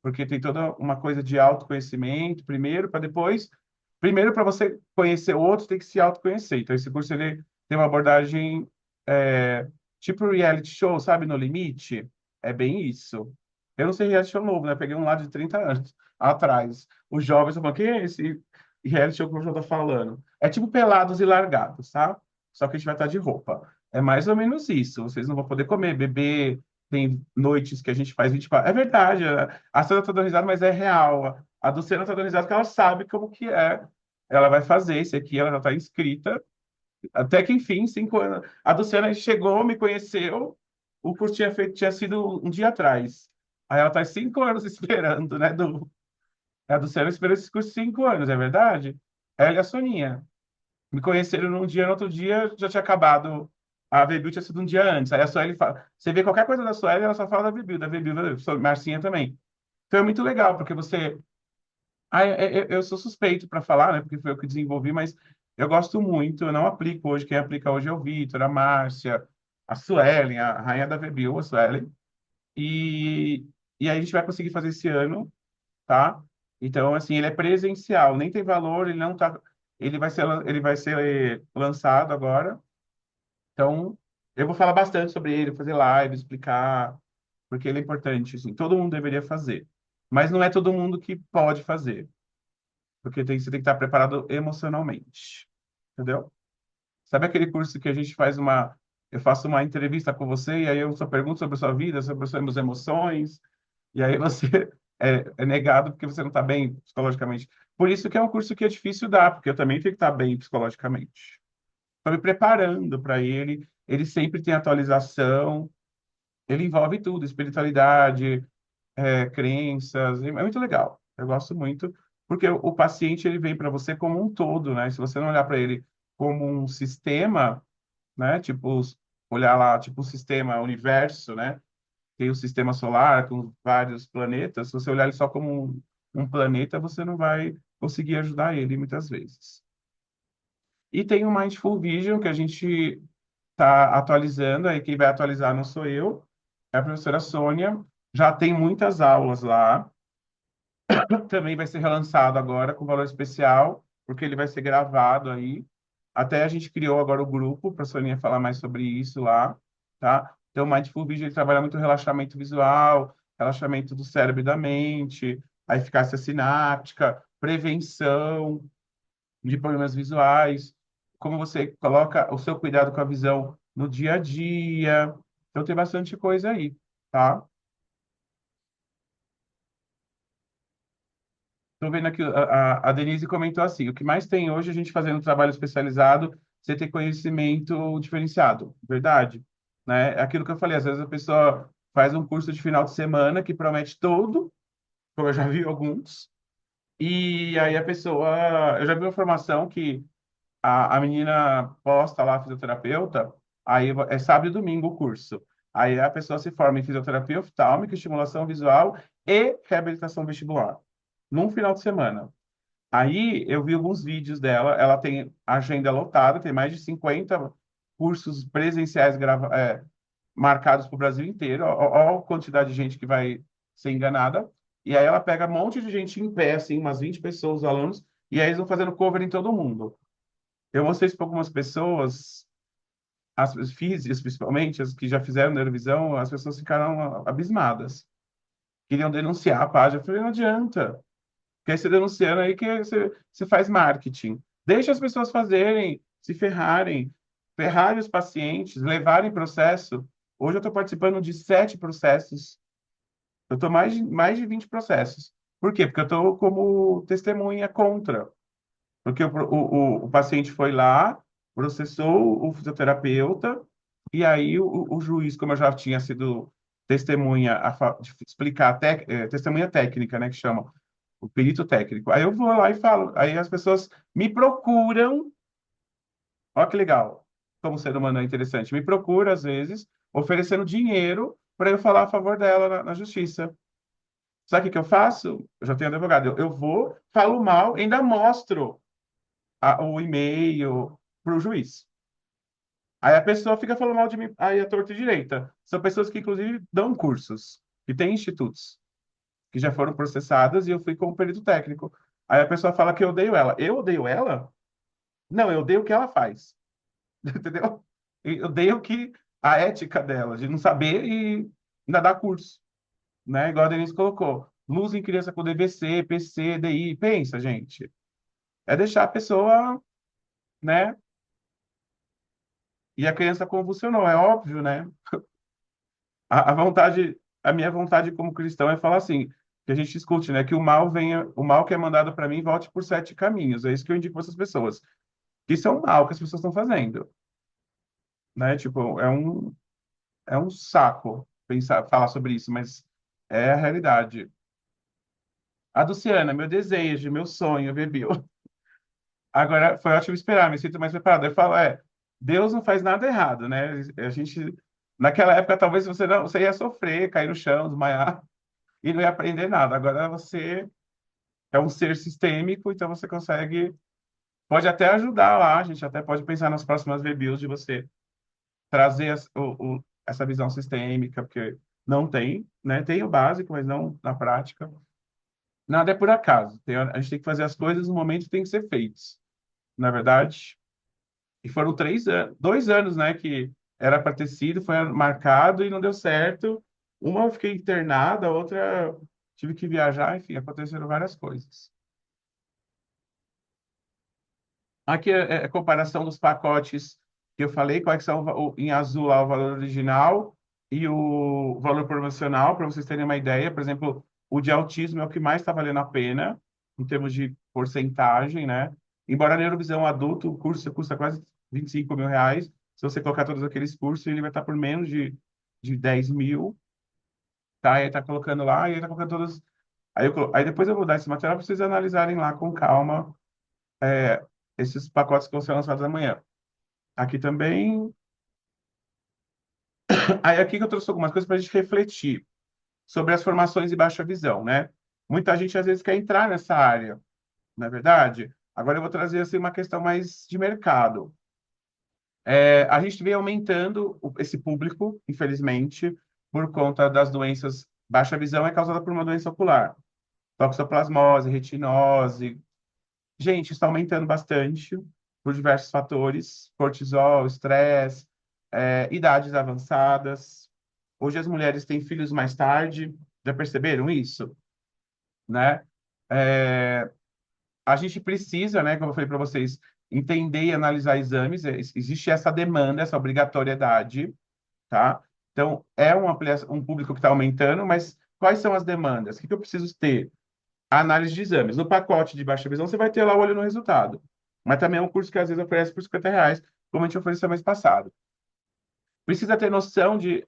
porque tem toda uma coisa de autoconhecimento, primeiro para você conhecer o outro, tem que se autoconhecer. Então, esse curso ele tem uma abordagem é, tipo reality show, sabe, No Limite? É bem isso. Eu não sei reality show novo, né? Peguei um lá de 30 anos atrás. Os jovens falam, quem é esse reality show que o João tá falando? É tipo Pelados e Largados, tá? Só que a gente vai estar de roupa. É mais ou menos isso. Vocês não vão poder comer, beber, tem noites que a gente faz 24. É verdade, a Sandra tá dando risada, mas é real. A Luciana tá dando risada porque ela sabe como que é. Ela vai fazer esse aqui, ela já está inscrita. Até que, enfim, 5 anos. A Luciana chegou, me conheceu, o curso tinha sido um dia atrás. Aí ela está 5 anos esperando, né? A Luciana esperou esse curso 5 anos, é verdade? Ela e a Soninha. Me conheceram num dia, no outro dia já tinha acabado A Vebil tinha sido um dia antes. Aí a Sueli fala. Você vê qualquer coisa da Sueli, ela só fala da Vebil, Marcinha também. Então é muito legal, porque você. Ah, eu sou suspeito para falar, né? Porque foi eu que desenvolvi, mas eu gosto muito. Eu não aplico hoje. Quem aplica hoje é o Vitor, a Márcia, a Suelen, a rainha da Vebil, a Suelen. E, e aí a gente vai conseguir fazer esse ano, tá? Então, assim, ele é presencial, nem tem valor, ele não tá. Ele vai ser lançado agora. Então, eu vou falar bastante sobre ele, fazer live, explicar, porque ele é importante, assim, todo mundo deveria fazer. Mas não é todo mundo que pode fazer, porque você tem que estar preparado emocionalmente, entendeu? Sabe aquele curso que a gente faz eu faço uma entrevista com você e aí eu só pergunto sobre a sua vida, sobre as suas emoções, e aí você é negado porque você não está bem psicologicamente. Por isso que é um curso que é difícil dar, porque eu também tenho que estar bem psicologicamente. Estou me preparando para ele, ele sempre tem atualização, ele envolve tudo, espiritualidade, crenças, é muito legal. Eu gosto muito, porque o paciente ele vem para você como um todo, né? Se você não olhar para ele como um sistema, né? Tipo, olhar lá, tipo o sistema universo, né? Tem o sistema solar com vários planetas. Se você olhar ele só como um planeta, você não vai conseguir ajudar ele muitas vezes. E tem o Mindful Vision, que a gente está atualizando, aí quem vai atualizar não sou eu, é a professora Sônia. Já tem muitas aulas lá. Também vai ser relançado agora com valor especial, porque ele vai ser gravado aí. Até a gente criou agora o grupo para a Soninha falar mais sobre isso lá, tá? Então, o Mindful Vision ele trabalha muito relaxamento visual, relaxamento do cérebro e da mente, a eficácia sináptica, prevenção de problemas visuais, como você coloca o seu cuidado com a visão no dia a dia. Então, tem bastante coisa aí, tá? Estou vendo aqui, a Denise comentou assim, o que mais tem hoje a gente fazendo trabalho especializado, você ter conhecimento diferenciado, verdade? Né? É aquilo que eu falei, às vezes a pessoa faz um curso de final de semana que promete tudo, como eu já vi alguns, e aí a pessoa, eu já vi uma formação que a menina posta lá, fisioterapeuta, aí é sábado e domingo o curso. Aí a pessoa se forma em fisioterapia oftálmica, estimulação visual e reabilitação vestibular, num final de semana. Aí eu vi alguns vídeos dela, ela tem agenda lotada, tem mais de 50 cursos presenciais marcados para o Brasil inteiro, ó a quantidade de gente que vai ser enganada. E aí ela pega um monte de gente em pé, assim, umas 20 pessoas, alunos, e aí eles vão fazendo cover em todo mundo. Eu mostrei isso para algumas pessoas, as físicas principalmente, as que já fizeram neurovisão, as pessoas ficaram abismadas. Queriam denunciar a página. Eu falei, não adianta. Porque aí você denunciando aí que você faz marketing. Deixa as pessoas fazerem, se ferrarem os pacientes, levarem processo. Hoje eu estou participando de 7 processos. Eu estou mais de 20 processos. Por quê? Porque eu estou como testemunha contra. Porque o paciente foi lá, processou o fisioterapeuta, e aí o juiz, como eu já tinha sido testemunha, de explicar, testemunha técnica, né, que chama, o perito técnico. Aí eu vou lá e falo. Aí as pessoas me procuram. Olha que legal. Como ser humano é interessante. Me procura, às vezes, oferecendo dinheiro para eu falar a favor dela na justiça. Sabe o que que eu faço? Eu já tenho advogado. Eu vou, falo mal, ainda mostro o e-mail para o juiz. Aí a pessoa fica falando mal de mim, aí a torta e direita. São pessoas que, inclusive, dão cursos, que têm institutos, que já foram processadas e eu fui como perito técnico. Aí a pessoa fala que eu odeio ela. Eu odeio ela? Não, eu odeio o que ela faz. Entendeu? Eu odeio a ética dela, de não saber e ainda dar curso, né? Igual a Denise colocou. Luz em criança com DVC, PC, DI. Pensa, gente. É deixar a pessoa, né? E a criança convulsionou, é óbvio, né? A minha vontade como cristão é falar assim, que a gente escute, né? Que o mal que é mandado para mim volte por 7 caminhos. É isso que eu indico para essas pessoas. Que isso é um mal que as pessoas estão fazendo, né? Tipo, é um saco falar sobre isso, mas é a realidade. A Luciana, meu desejo, meu sonho, bebeu. Agora, foi ótimo esperar, me sinto mais preparado. Eu falo, Deus não faz nada errado, né? A gente, naquela época, talvez você não, você ia sofrer, cair no chão, desmaiar e não ia aprender nada. Agora você é um ser sistêmico, então você consegue, pode até ajudar lá, a gente até pode pensar nas próximas reviews de você trazer essa visão sistêmica, porque não tem, né? Tem o básico, mas não na prática. Nada é por acaso. A gente tem que fazer as coisas no momento que tem que ser feitos, na verdade. E foram 3 anos, 2 anos, né, que era para ter sido, foi marcado e não deu certo. Uma eu fiquei internada, a outra tive que viajar, enfim, aconteceram várias coisas. Aqui é a comparação dos pacotes que eu falei, quais são em azul lá o valor original e o valor promocional, para vocês terem uma ideia. Por exemplo, o de autismo é o que mais está valendo a pena, em termos de porcentagem, né? Embora a neurovisão adulto, o curso custa quase R$ 25.000, se você colocar todos aqueles cursos, ele vai estar por menos de 10 mil, tá? Aí tá colocando lá, e aí tá colocando todos. Aí depois eu vou dar esse material para vocês analisarem lá com calma, esses pacotes que vão ser lançados amanhã. Aqui também. Aí aqui que eu trouxe algumas coisas para a gente refletir sobre as formações de baixa visão, né? Muita gente às vezes quer entrar nessa área, não é verdade? Agora eu vou trazer assim uma questão mais de mercado. A gente vem aumentando esse público, infelizmente, por conta das doenças. Baixa visão é causada por uma doença ocular, toxoplasmose, retinose. Gente, está aumentando bastante por diversos fatores, cortisol, estresse, idades avançadas. Hoje as mulheres têm filhos mais tarde, já perceberam isso, né? É, a gente precisa, né, como eu falei para vocês, entender e analisar exames. Existe essa demanda, essa obrigatoriedade, tá? Então, é um público que está aumentando, mas quais são as demandas? O que que eu preciso ter? A análise de exames. No pacote de baixa visão, você vai ter lá o olho no resultado. Mas também é um curso que às vezes oferece por R$ 50, como a gente ofereceu mês passado. Precisa ter noção de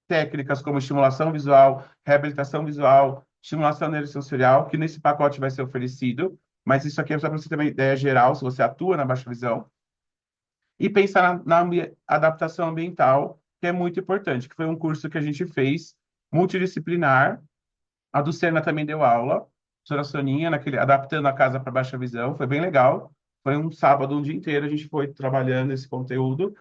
técnicas como estimulação visual, reabilitação visual, estimulação neurosensorial, que nesse pacote vai ser oferecido, mas isso aqui é só para você ter uma ideia geral, se você atua na baixa visão. E pensar na adaptação ambiental, que é muito importante, que foi um curso que a gente fez multidisciplinar. A Ducena também deu aula, a professora Soninha, adaptando a casa para baixa visão, foi bem legal. Foi um sábado, um dia inteiro, a gente foi trabalhando esse conteúdo.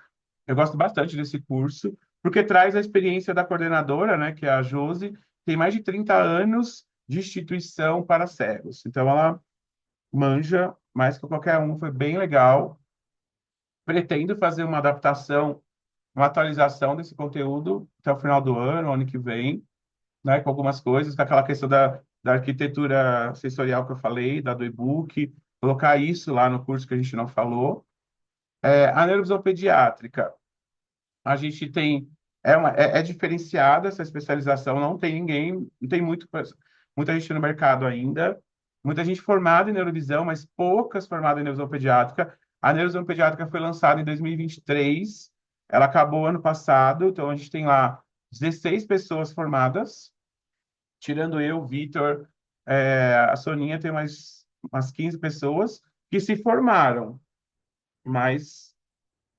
Eu gosto bastante desse curso, porque traz a experiência da coordenadora, né, que é a Josi, tem mais de 30 anos de instituição para cegos. Então, ela manja mais que qualquer um, foi bem legal. Pretendo fazer uma adaptação, uma atualização desse conteúdo até o final do ano, ano que vem, né, com algumas coisas, com aquela questão da arquitetura sensorial que eu falei, da do e-book, colocar isso lá no curso que a gente não falou. A neurovisão pediátrica, a gente tem, é diferenciada essa especialização, não tem ninguém, não tem muita gente no mercado ainda, muita gente formada em neurovisão, mas poucas formadas em neurovisão pediátrica. A neurovisão pediátrica foi lançada em 2023, ela acabou ano passado, então a gente tem lá 16 pessoas formadas, tirando eu, o Vitor, a Soninha tem mais umas 15 pessoas que se formaram, mas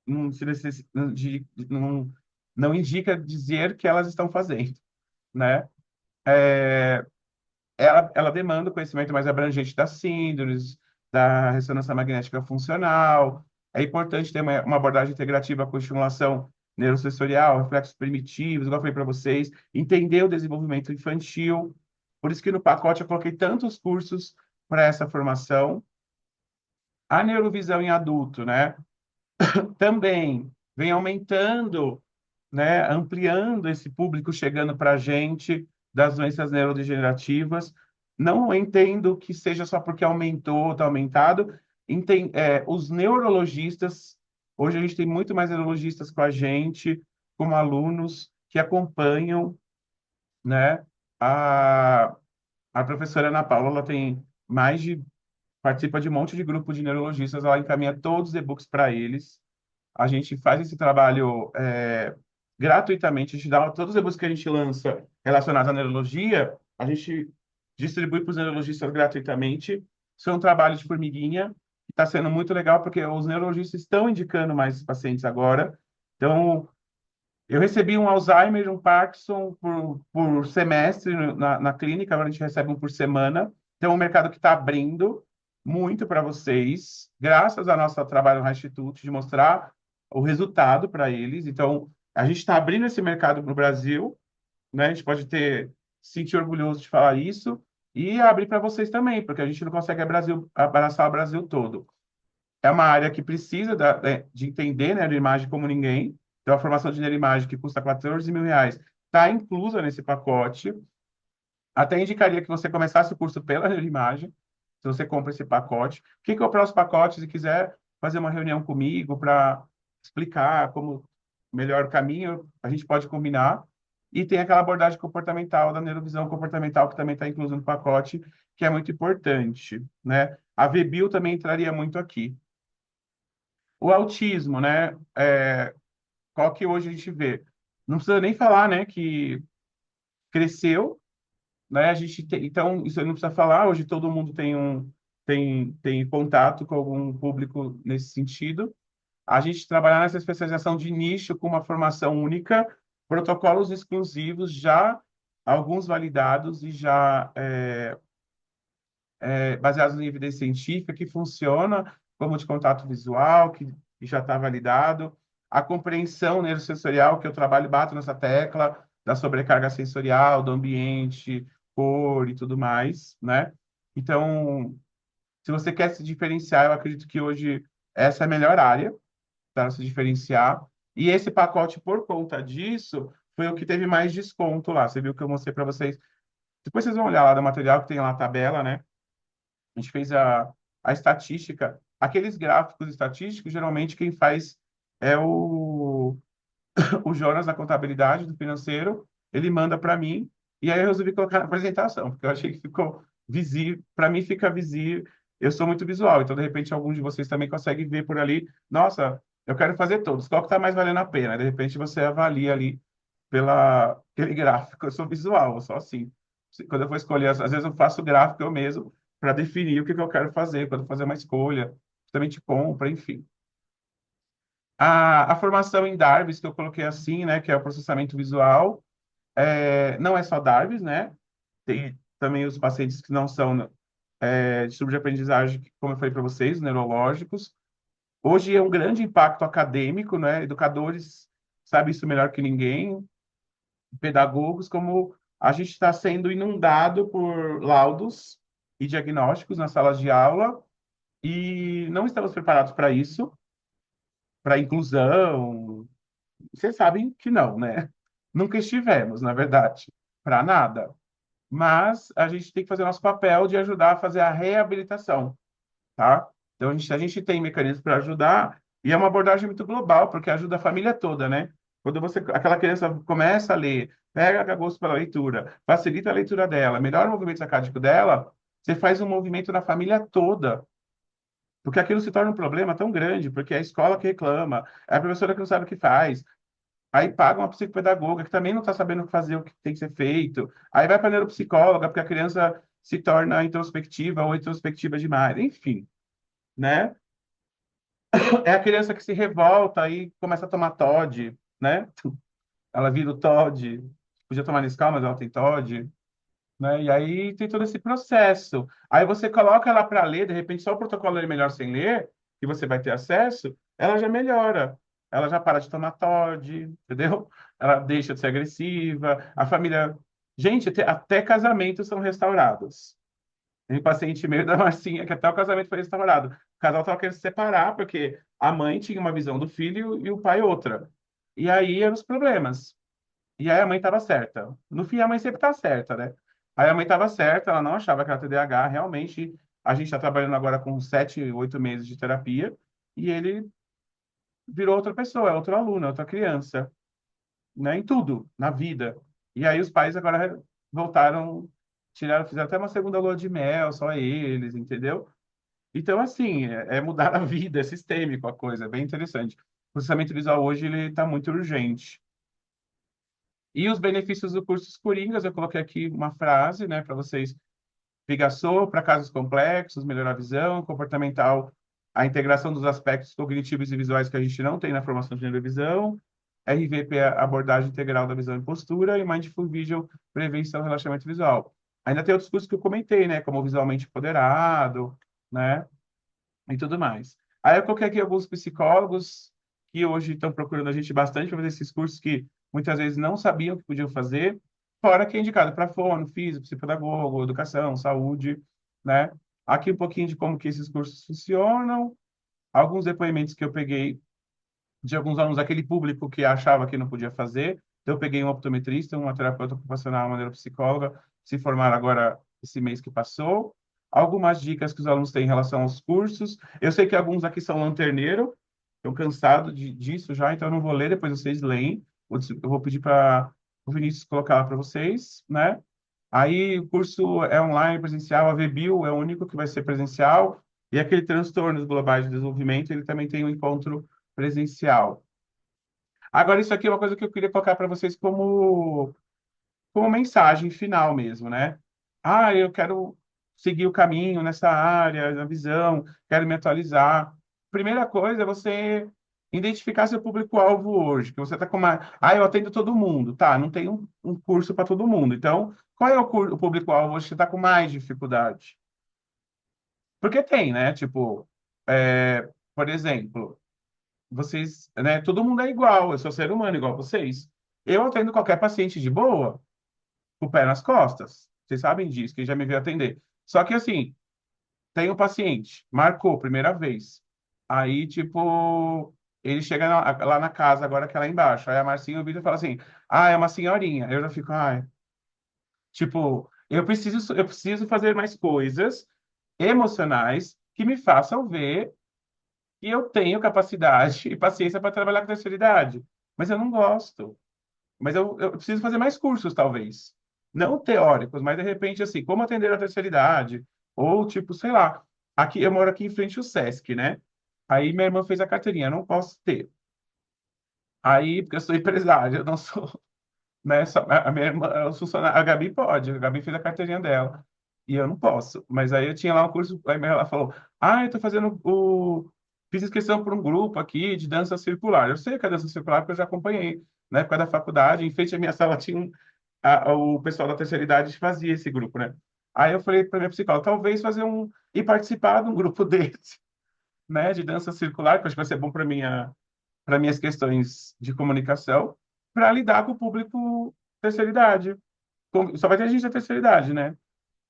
não, não, não indica dizer que elas estão fazendo, né? Ela demanda o conhecimento mais abrangente das síndromes, da ressonância magnética funcional. É importante ter uma abordagem integrativa com estimulação neurosensorial, reflexos primitivos, igual eu falei para vocês, entender o desenvolvimento infantil. Por isso que no pacote eu coloquei tantos cursos para essa formação. A neurovisão em adulto, né? Também vem aumentando, né? Ampliando esse público chegando para a gente das doenças neurodegenerativas. Não entendo que seja só porque aumentou, está aumentado. Os neurologistas, hoje a gente tem muito mais neurologistas com a gente, como alunos que acompanham, né? A, a professora Ana Paula, ela tem participa de um monte de grupo de neurologistas, ela encaminha todos os e-books para eles. A gente faz esse trabalho gratuitamente, a gente dá todos os e-books que a gente lança relacionados à neurologia, a gente distribui para os neurologistas gratuitamente. Isso é um trabalho de formiguinha, está sendo muito legal porque os neurologistas estão indicando mais pacientes agora. Então, eu recebi um Alzheimer e um Parkinson por semestre na clínica, agora a gente recebe um por semana. Então, é um mercado que está abrindo muito para vocês, graças ao nosso trabalho no Instituto, de mostrar o resultado para eles. Então, a gente está abrindo esse mercado no Brasil, né? A gente pode se sentir orgulhoso de falar isso e abrir para vocês também, porque a gente não consegue abraçar o Brasil todo. É uma área que precisa de entender, né, neuroimagem como ninguém. Então, a formação de neuroimagem, que custa R$ 14.000, está inclusa nesse pacote. Até indicaria que você começasse o curso pela neuroimagem, se você compra esse pacote. Quem comprar os pacotes e quiser fazer uma reunião comigo para explicar como melhor caminho, a gente pode combinar. E tem aquela abordagem comportamental, da neurovisão comportamental, que também está incluso no pacote, que é muito importante, né? A VBIL também entraria muito aqui. O autismo, né? Qual que hoje a gente vê? Não precisa nem falar, né, que cresceu, né? Então, isso não precisa falar, hoje todo mundo tem contato com algum público nesse sentido. A gente trabalhar nessa especialização de nicho com uma formação única, protocolos exclusivos, já alguns validados e já baseados em evidência científica, que funciona como de contato visual, que já está validado. A compreensão neurosensorial, que eu trabalho, bato nessa tecla, da sobrecarga sensorial, do ambiente, cor e tudo mais, né? Então, se você quer se diferenciar, eu acredito que hoje essa é a melhor área para se diferenciar. E esse pacote, por conta disso, foi o que teve mais desconto lá. Você viu que eu mostrei para vocês. Depois vocês vão olhar lá no material que tem lá a tabela, né? A gente fez a estatística. Aqueles gráficos estatísticos, geralmente quem faz é o Jonas da contabilidade, do financeiro. Ele manda para mim e aí eu resolvi colocar na apresentação, porque eu achei que ficou visível. Para mim fica visível. Eu sou muito visual, então de repente algum de vocês também consegue ver por ali. Nossa, eu quero fazer todos. Qual que está mais valendo a pena? De repente você avalia ali pela aquele gráfico. Eu sou visual, eu sou assim. Quando eu vou escolher, às vezes eu faço gráfico eu mesmo para definir o que eu quero fazer, quando eu fazer uma escolha, justamente compra, enfim. A formação em Darvis, que eu coloquei assim, né, que é o processamento visual, não é só Darvis, né? Tem também os pacientes que não são de distúrbio de aprendizagem, como eu falei para vocês, neurológicos. Hoje é um grande impacto acadêmico, né? Educadores sabem isso melhor que ninguém, pedagogos, como a gente está sendo inundado por laudos e diagnósticos nas salas de aula e não estamos preparados para isso, para inclusão. Vocês sabem que não, né? Nunca estivemos, na verdade, para nada. Mas a gente tem que fazer nosso papel de ajudar a fazer a reabilitação, tá? Então, a gente tem mecanismos para ajudar, e é uma abordagem muito global, porque ajuda a família toda, né? Quando aquela criança começa a ler, pega gosto pela leitura, facilita a leitura dela, melhora o movimento sacádico dela, você faz um movimento na família toda, porque aquilo se torna um problema tão grande, porque é a escola que reclama, é a professora que não sabe o que faz, aí paga uma psicopedagoga que também não está sabendo fazer o que tem que ser feito, aí vai para a neuropsicóloga, porque a criança se torna introspectiva ou introspectiva demais, enfim, né? É a criança que se revolta e começa a tomar Todd, né? Ela vira o Todd. Podia tomar Nescau, mas ela tem Todd, né? E aí tem todo esse processo. Aí você coloca ela para ler, de repente só o protocolo é melhor sem ler, que você vai ter acesso, ela já melhora. Ela já para de tomar Todd, entendeu? Ela deixa de ser agressiva. A família. Gente, até casamentos são restaurados. Tem um paciente meio da Marcinha que até o casamento foi restaurado. O casal estava querendo se separar porque a mãe tinha uma visão do filho e o pai outra. E aí eram os problemas. E aí a mãe estava certa. No fim, a mãe sempre está certa, né? Aí a mãe estava certa, ela não achava que era TDAH. Realmente, a gente está trabalhando agora com 7, 8 meses de terapia e ele virou outra pessoa, é outro aluno, é outra criança, né? Em tudo, na vida. E aí os pais agora voltaram, fizeram até uma segunda lua de mel, só eles, entendeu? Então, assim, é mudar a vida, é sistêmico a coisa, é bem interessante. O processamento visual hoje ele está muito urgente. E os benefícios do curso Coringas, eu coloquei aqui uma frase, né, para vocês. Vigaçou para casos complexos, melhorar a visão, comportamental a integração dos aspectos cognitivos e visuais que a gente não tem na formação de neurovisão, RVP, abordagem integral da visão e postura, e Mindful Vision, prevenção e relaxamento visual. Ainda tem outros cursos que eu comentei, né, como visualmente empoderado, né, e tudo mais. Aí eu coloquei aqui alguns psicólogos que hoje estão procurando a gente bastante para fazer esses cursos que muitas vezes não sabiam que podiam fazer, fora que é indicado para fono, físico, psicopedagogo, educação, saúde, né? Aqui um pouquinho de como que esses cursos funcionam, alguns depoimentos que eu peguei de alguns alunos, aquele público que achava que não podia fazer. Então, eu peguei um optometrista, uma terapeuta ocupacional, uma neuropsicóloga, se formaram agora esse mês que passou. Algumas dicas que os alunos têm em relação aos cursos. Eu sei que alguns aqui são lanterneiro, estou cansado disso já, então eu não vou ler, depois vocês leem. Eu vou pedir para o Vinícius colocar lá para vocês, né? Aí o curso é online, presencial, a VBio é o único que vai ser presencial, e aquele transtornos globais de desenvolvimento, ele também tem um encontro presencial. Agora, isso aqui é uma coisa que eu queria colocar para vocês como mensagem final mesmo, né? Ah, eu quero seguir o caminho nessa área, na visão, quero me atualizar. Primeira coisa é você identificar seu público-alvo hoje, que você está com uma... Ah, eu atendo todo mundo. Tá, não tem um curso para todo mundo. Então, qual é o público-alvo hoje que está com mais dificuldade? Porque tem, né? Tipo, por exemplo, vocês, né? Todo mundo é igual, eu sou ser humano igual vocês. Eu atendo qualquer paciente de boa, com o pé nas costas. Vocês sabem disso, quem já me viu atender. Só que assim, tem um paciente, marcou primeira vez. Aí, tipo, ele chega lá na casa, agora que é lá embaixo. Aí a Marcinha ouve e fala assim: ah, é uma senhorinha. Eu já fico, ai, tipo, eu preciso fazer mais coisas emocionais que me façam ver que eu tenho capacidade e paciência para trabalhar com terceira idade. Mas eu não gosto. Mas eu preciso fazer mais cursos, talvez. Não teóricos, mas de repente, assim, como atender a terceira idade. Ou, tipo, sei lá, aqui eu moro aqui em frente ao Sesc, né? Aí minha irmã fez a carteirinha, eu não posso ter. Aí, porque eu sou empresário, eu não sou, né? A minha irmã, os funcionários, a Gabi pode, a Gabi fez a carteirinha dela. E eu não posso. Mas aí eu tinha lá um curso, aí ela falou: ah, eu tô fazendo o. Fiz inscrição por um grupo aqui de dança circular. Eu sei que é dança circular, porque eu já acompanhei. Na época da faculdade, em frente à minha sala tinha o pessoal da terceira idade fazia esse grupo, né? Aí eu falei para minha psicóloga, talvez fazer e participar de um grupo desse, né, de dança circular, que eu acho que vai ser bom para minhas questões de comunicação, para lidar com o público terceira idade. Só vai ter gente da terceira idade, né?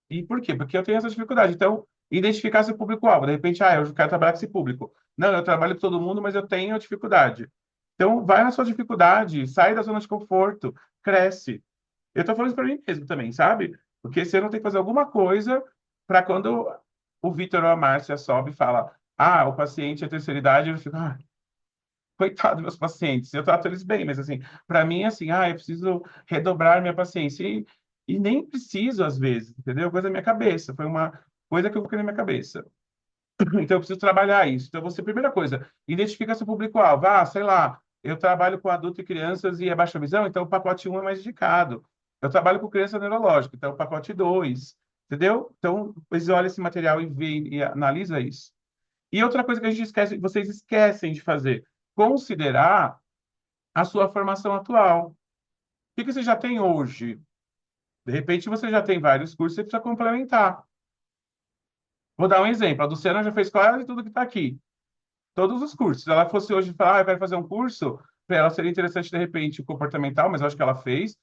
E por quê? Porque eu tenho essa dificuldade. Então, identificar seu público-alvo. De repente, eu quero trabalhar com esse público. Não, eu trabalho com todo mundo, mas eu tenho dificuldade. Então, vai na sua dificuldade, sai da zona de conforto, cresce. Eu tô falando isso para mim mesmo também, sabe? Porque você não tem que fazer alguma coisa para quando o Vitor ou a Márcia sobe e fala: ah, o paciente é terceira idade, eu fico, coitado dos meus pacientes, eu trato eles bem, mas assim, para mim, assim, eu preciso redobrar minha paciência. E nem preciso, às vezes, entendeu? Coisa da minha cabeça, foi uma coisa que eu coloquei na minha cabeça. Então, eu preciso trabalhar isso. Então, você, primeira coisa, identifica seu público-alvo. Ah, sei lá, eu trabalho com adulto e crianças e é baixa visão, então o pacote um é mais indicado. Eu trabalho com criança neurológica, então o pacote 2, entendeu? Então, vocês olham esse material e vê e analisa isso. E outra coisa que a gente esquece, vocês esquecem de fazer, considerar a sua formação atual. O que que você já tem hoje? De repente, você já tem vários cursos, você precisa complementar. Vou dar um exemplo. A Luciana já fez quase tudo que está aqui. Todos os cursos. Se ela fosse hoje falar, eu quero fazer um curso, para ela seria interessante, de repente, o comportamental, mas eu acho que ela fez.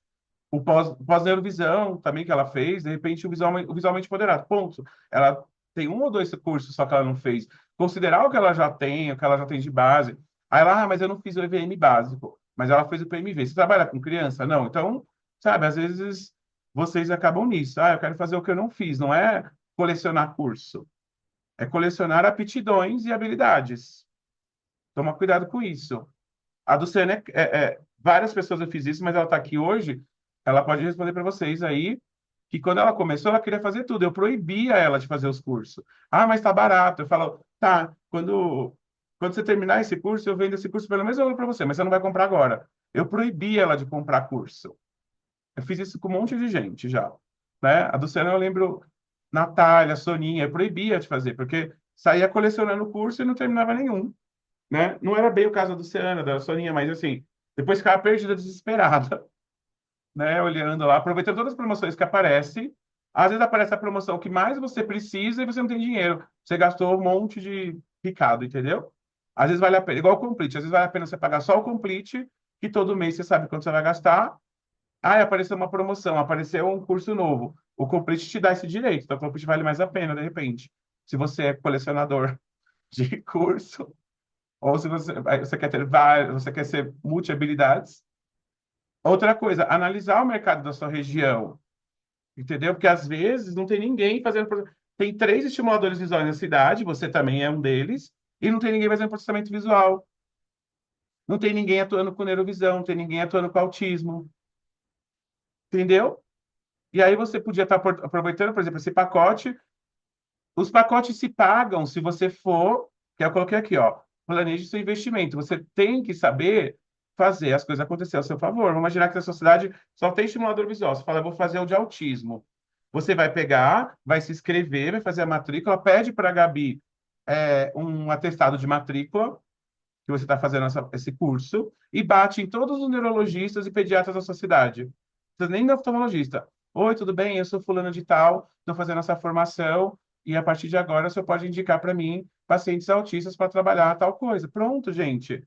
O pós-neurovisão também que ela fez, de repente, o visualmente moderado. Ponto. Ela tem um ou dois cursos só que ela não fez. Considerar o que ela já tem, o que ela já tem de base. Aí ela, mas eu não fiz o EVM básico. Mas ela fez o PMV. Você trabalha com criança? Não. Então, sabe, às vezes vocês acabam nisso. Eu quero fazer o que eu não fiz. Não é colecionar curso. É colecionar aptidões e habilidades. Toma cuidado com isso. A Luciana, várias pessoas eu fiz isso, mas ela está aqui hoje. Ela pode responder para vocês aí que quando ela começou, ela queria fazer tudo. Eu proibia ela de fazer os cursos. Ah, mas está barato. Eu falo, tá, quando você terminar esse curso, eu vendo esse curso pelo mesmo valor para você, mas você não vai comprar agora. Eu proibia ela de comprar curso. Eu fiz isso com um monte de gente já, né? A Luciana, eu lembro, Natália, Soninha, eu proibia de fazer, porque saía colecionando o curso e não terminava nenhum, né? Não era bem o caso da Luciana, da Soninha, mas assim, depois ficava perdida, desesperada, né? Olhando lá, aproveitando todas as promoções que aparecem. Às vezes aparece a promoção que mais você precisa e você não tem dinheiro. Você gastou um monte de picado, entendeu? Às vezes vale a pena, igual o Complete, às vezes vale a pena você pagar só o Complete, que todo mês você sabe quanto você vai gastar. Ah, apareceu uma promoção, apareceu um curso novo. O Complete te dá esse direito, então o Complete vale mais a pena, de repente. Se você é colecionador de curso, ou se você quer ter vários, você quer ser multi-habilidades. Outra coisa, analisar o mercado da sua região, entendeu? Porque às vezes não tem ninguém fazendo. Tem três estimuladores visuais na cidade, você também é um deles, e não tem ninguém fazendo processamento visual. Não tem ninguém atuando com neurovisão, não tem ninguém atuando com autismo, entendeu? E aí você podia estar aproveitando, por exemplo, esse pacote. Os pacotes se pagam se você for, que eu coloquei aqui, ó, planeje seu investimento. Você tem que saber fazer as coisas acontecer ao seu favor. Vamos imaginar que a sociedade só tem estimulador visual. Você fala, eu vou fazer o de autismo. Você vai pegar, vai se inscrever, vai fazer a matrícula, pede para a Gabi um atestado de matrícula, que você está fazendo esse curso, e bate em todos os neurologistas e pediatras da sua cidade. Não precisa nem do oftalmologista. Oi, tudo bem? Eu sou fulano de tal, estou fazendo essa formação, e a partir de agora você pode indicar para mim pacientes autistas para trabalhar tal coisa. Pronto, gente.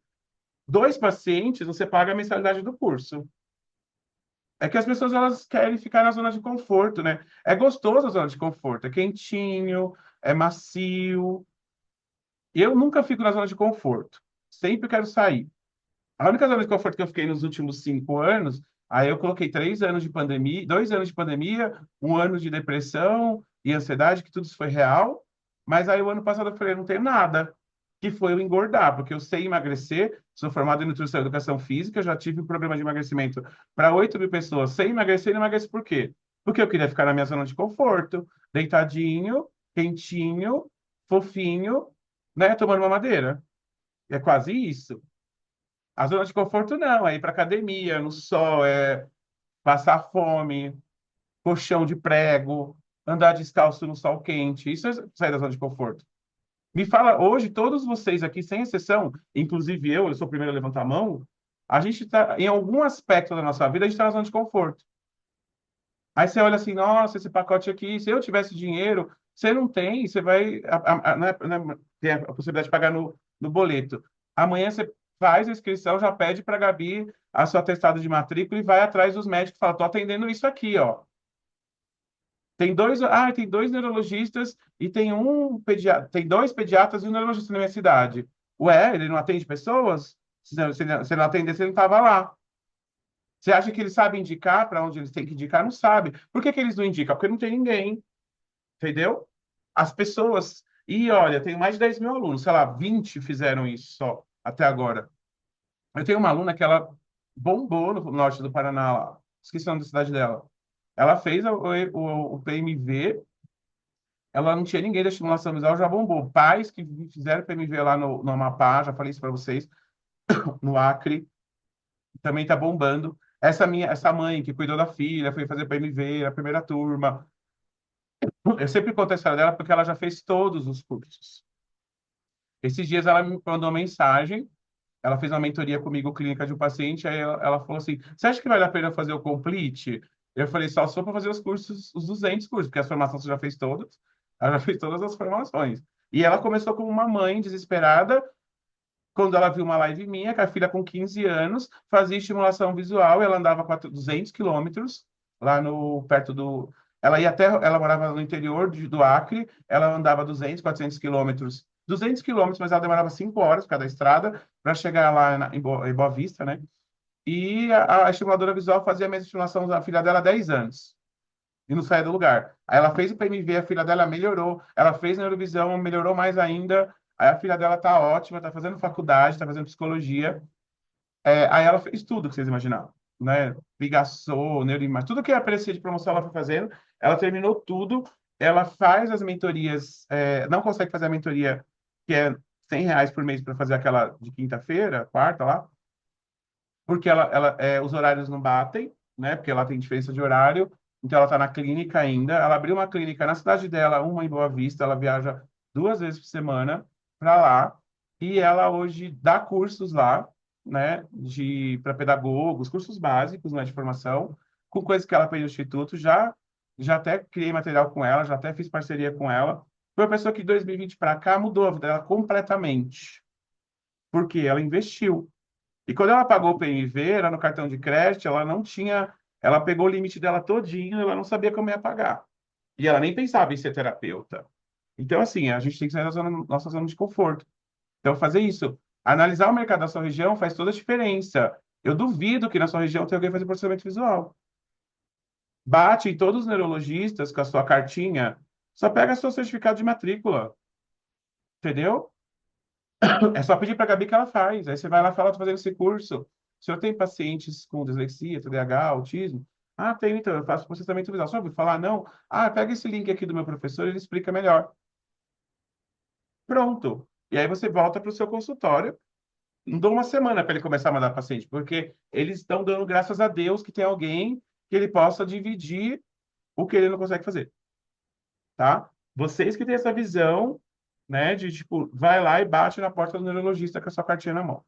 Dois pacientes, você paga a mensalidade do curso. É que as pessoas elas querem ficar na zona de conforto, né? É gostoso a zona de conforto, é quentinho, é macio. Eu nunca fico na zona de conforto. Sempre quero sair. A única zona de conforto que eu fiquei nos últimos 5 anos, aí eu coloquei 3 anos de pandemia, 2 anos de pandemia, um ano de depressão e ansiedade, que tudo isso foi real. Mas aí o ano passado eu falei, não tenho nada, que foi o engordar, porque eu sei emagrecer, sou formado em nutrição e educação física, já tive um programa de emagrecimento para 8.000 pessoas. Sem emagrecer, não emagrece por quê? Porque eu queria ficar na minha zona de conforto, deitadinho, quentinho, fofinho, né, tomando uma madeira. É quase isso. A zona de conforto não, é ir para academia, no sol, é passar fome, colchão de prego, andar descalço no sol quente. Isso é sair da zona de conforto. Me fala, hoje, todos vocês aqui, sem exceção, inclusive eu sou o primeiro a levantar a mão, a gente está, em algum aspecto da nossa vida, a gente está na zona de conforto. Aí você olha assim, nossa, esse pacote aqui, se eu tivesse dinheiro, você não tem, você vai, tem a possibilidade de pagar no boleto. Amanhã você faz a inscrição, já pede para a Gabi a sua atestado de matrícula e vai atrás dos médicos e fala, tô atendendo isso aqui, ó. Tem dois neurologistas e tem dois pediatras e um neurologista na minha cidade. Ué, ele não atende pessoas? Se não atender, você não estava lá. Você acha que eles sabem indicar para onde eles têm que indicar? Não sabe. Por que que eles não indicam? Porque não tem ninguém, entendeu? As pessoas. E olha, tem mais de 10.000 alunos, sei lá, 20 fizeram isso só até agora. Eu tenho uma aluna que ela bombou no norte do Paraná, lá. Esqueci o nome da cidade dela. Ela fez o PMV, ela não tinha ninguém da estimulação visual, já bombou. Pais que fizeram PMV lá no Amapá, já falei isso para vocês, no Acre, também está bombando. Essa mãe que cuidou da filha, foi fazer PMV, a primeira turma. Eu sempre conto a história dela porque ela já fez todos os cursos. Esses dias ela me mandou uma mensagem, ela fez uma mentoria comigo, clínica de um paciente, aí ela falou assim, você acha que vale a pena fazer o Complete? Eu falei, só sou para fazer os cursos, os 200 cursos, porque as formações você já fez todas, ela já fez todas as formações. E ela começou como uma mãe desesperada, quando ela viu uma live minha, que a filha com 15 anos fazia estimulação visual, ela andava 200 quilômetros lá no perto do. Ela morava no interior do Acre, ela andava 200, 400 quilômetros. 200 quilômetros, mas ela demorava 5 horas por cada estrada para chegar lá em Boa Vista, né? E a estimuladora visual fazia a mesma estimulação da filha dela há 10 anos e não saía do lugar. Aí ela fez o PMV, a filha dela melhorou. Ela fez neurovisão, melhorou mais ainda. Aí a filha dela tá ótima, tá fazendo faculdade, tá fazendo psicologia. Aí ela fez tudo que vocês imaginavam, né? Pigassou, neuroimagem, tudo que aparecia de promoção ela foi fazendo. Ela terminou tudo. Ela faz as mentorias, não consegue fazer a mentoria que é R$ 100 por mês para fazer aquela de quinta-feira, quarta lá, porque os horários não batem, né? Porque ela tem diferença de horário, então ela está na clínica ainda. Ela abriu uma clínica na cidade dela, uma em Boa Vista, ela viaja 2 vezes por semana para lá, e ela hoje dá cursos lá, né, para pedagogos, cursos básicos, né, de formação, com coisas que ela aprende no Instituto, já até criei material com ela, já até fiz parceria com ela. Foi uma pessoa que de 2020 para cá mudou a vida dela completamente, porque ela investiu. E quando ela pagou o PMV, era no cartão de crédito, ela não tinha, ela pegou o limite dela todinho, ela não sabia como ia pagar. E ela nem pensava em ser terapeuta. Então, assim, a gente tem que sair da nossa zona de conforto. Então, fazer isso. Analisar o mercado da sua região faz toda a diferença. Eu duvido que na sua região tenha alguém fazendo processamento visual. Bate em todos os neurologistas com a sua cartinha, só pega seu certificado de matrícula, entendeu? É só pedir para a Gabi que ela faz. Aí você vai lá e fala, estou fazendo esse curso. O senhor tem pacientes com dislexia, TDAH, autismo? Ah, tenho, então, eu faço processamento visual. Só ouviu falar? Não? Ah, pega esse link aqui do meu professor, ele explica melhor. Pronto. E aí você volta para o seu consultório. Não dou uma semana para ele começar a mandar paciente, porque eles estão dando graças a Deus que tem alguém que ele possa dividir o que ele não consegue fazer, tá? Vocês que têm essa visão, né, de tipo, vai lá e bate na porta do neurologista com a sua cartinha na mão.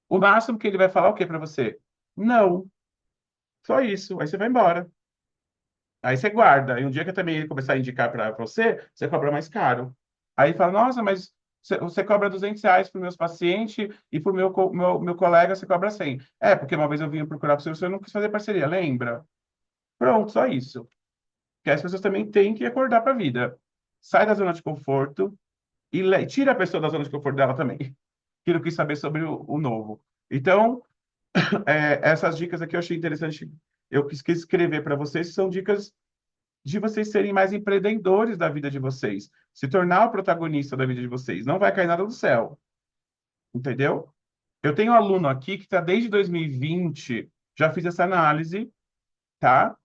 O máximo que ele vai falar é o quê para você? Não, só isso. Aí você vai embora. Aí você guarda. E um dia que eu também ele começar a indicar para você, você cobra mais caro. Aí fala, nossa, mas você cobra R$ 200 para os meus pacientes e para o meu colega você cobra 100. É, porque uma vez eu vim procurar para você não quis fazer parceria, lembra? Pronto, só isso. Que as pessoas também têm que acordar para a vida. Sai da zona de conforto e tira a pessoa da zona de conforto dela também. Que não quis saber sobre o novo. Então, essas dicas aqui eu achei interessante. Eu quis escrever para vocês, são dicas de vocês serem mais empreendedores da vida de vocês, se tornar o protagonista da vida de vocês. Não vai cair nada do céu, entendeu? Eu tenho um aluno aqui que está desde 2020, já fiz essa análise, tá?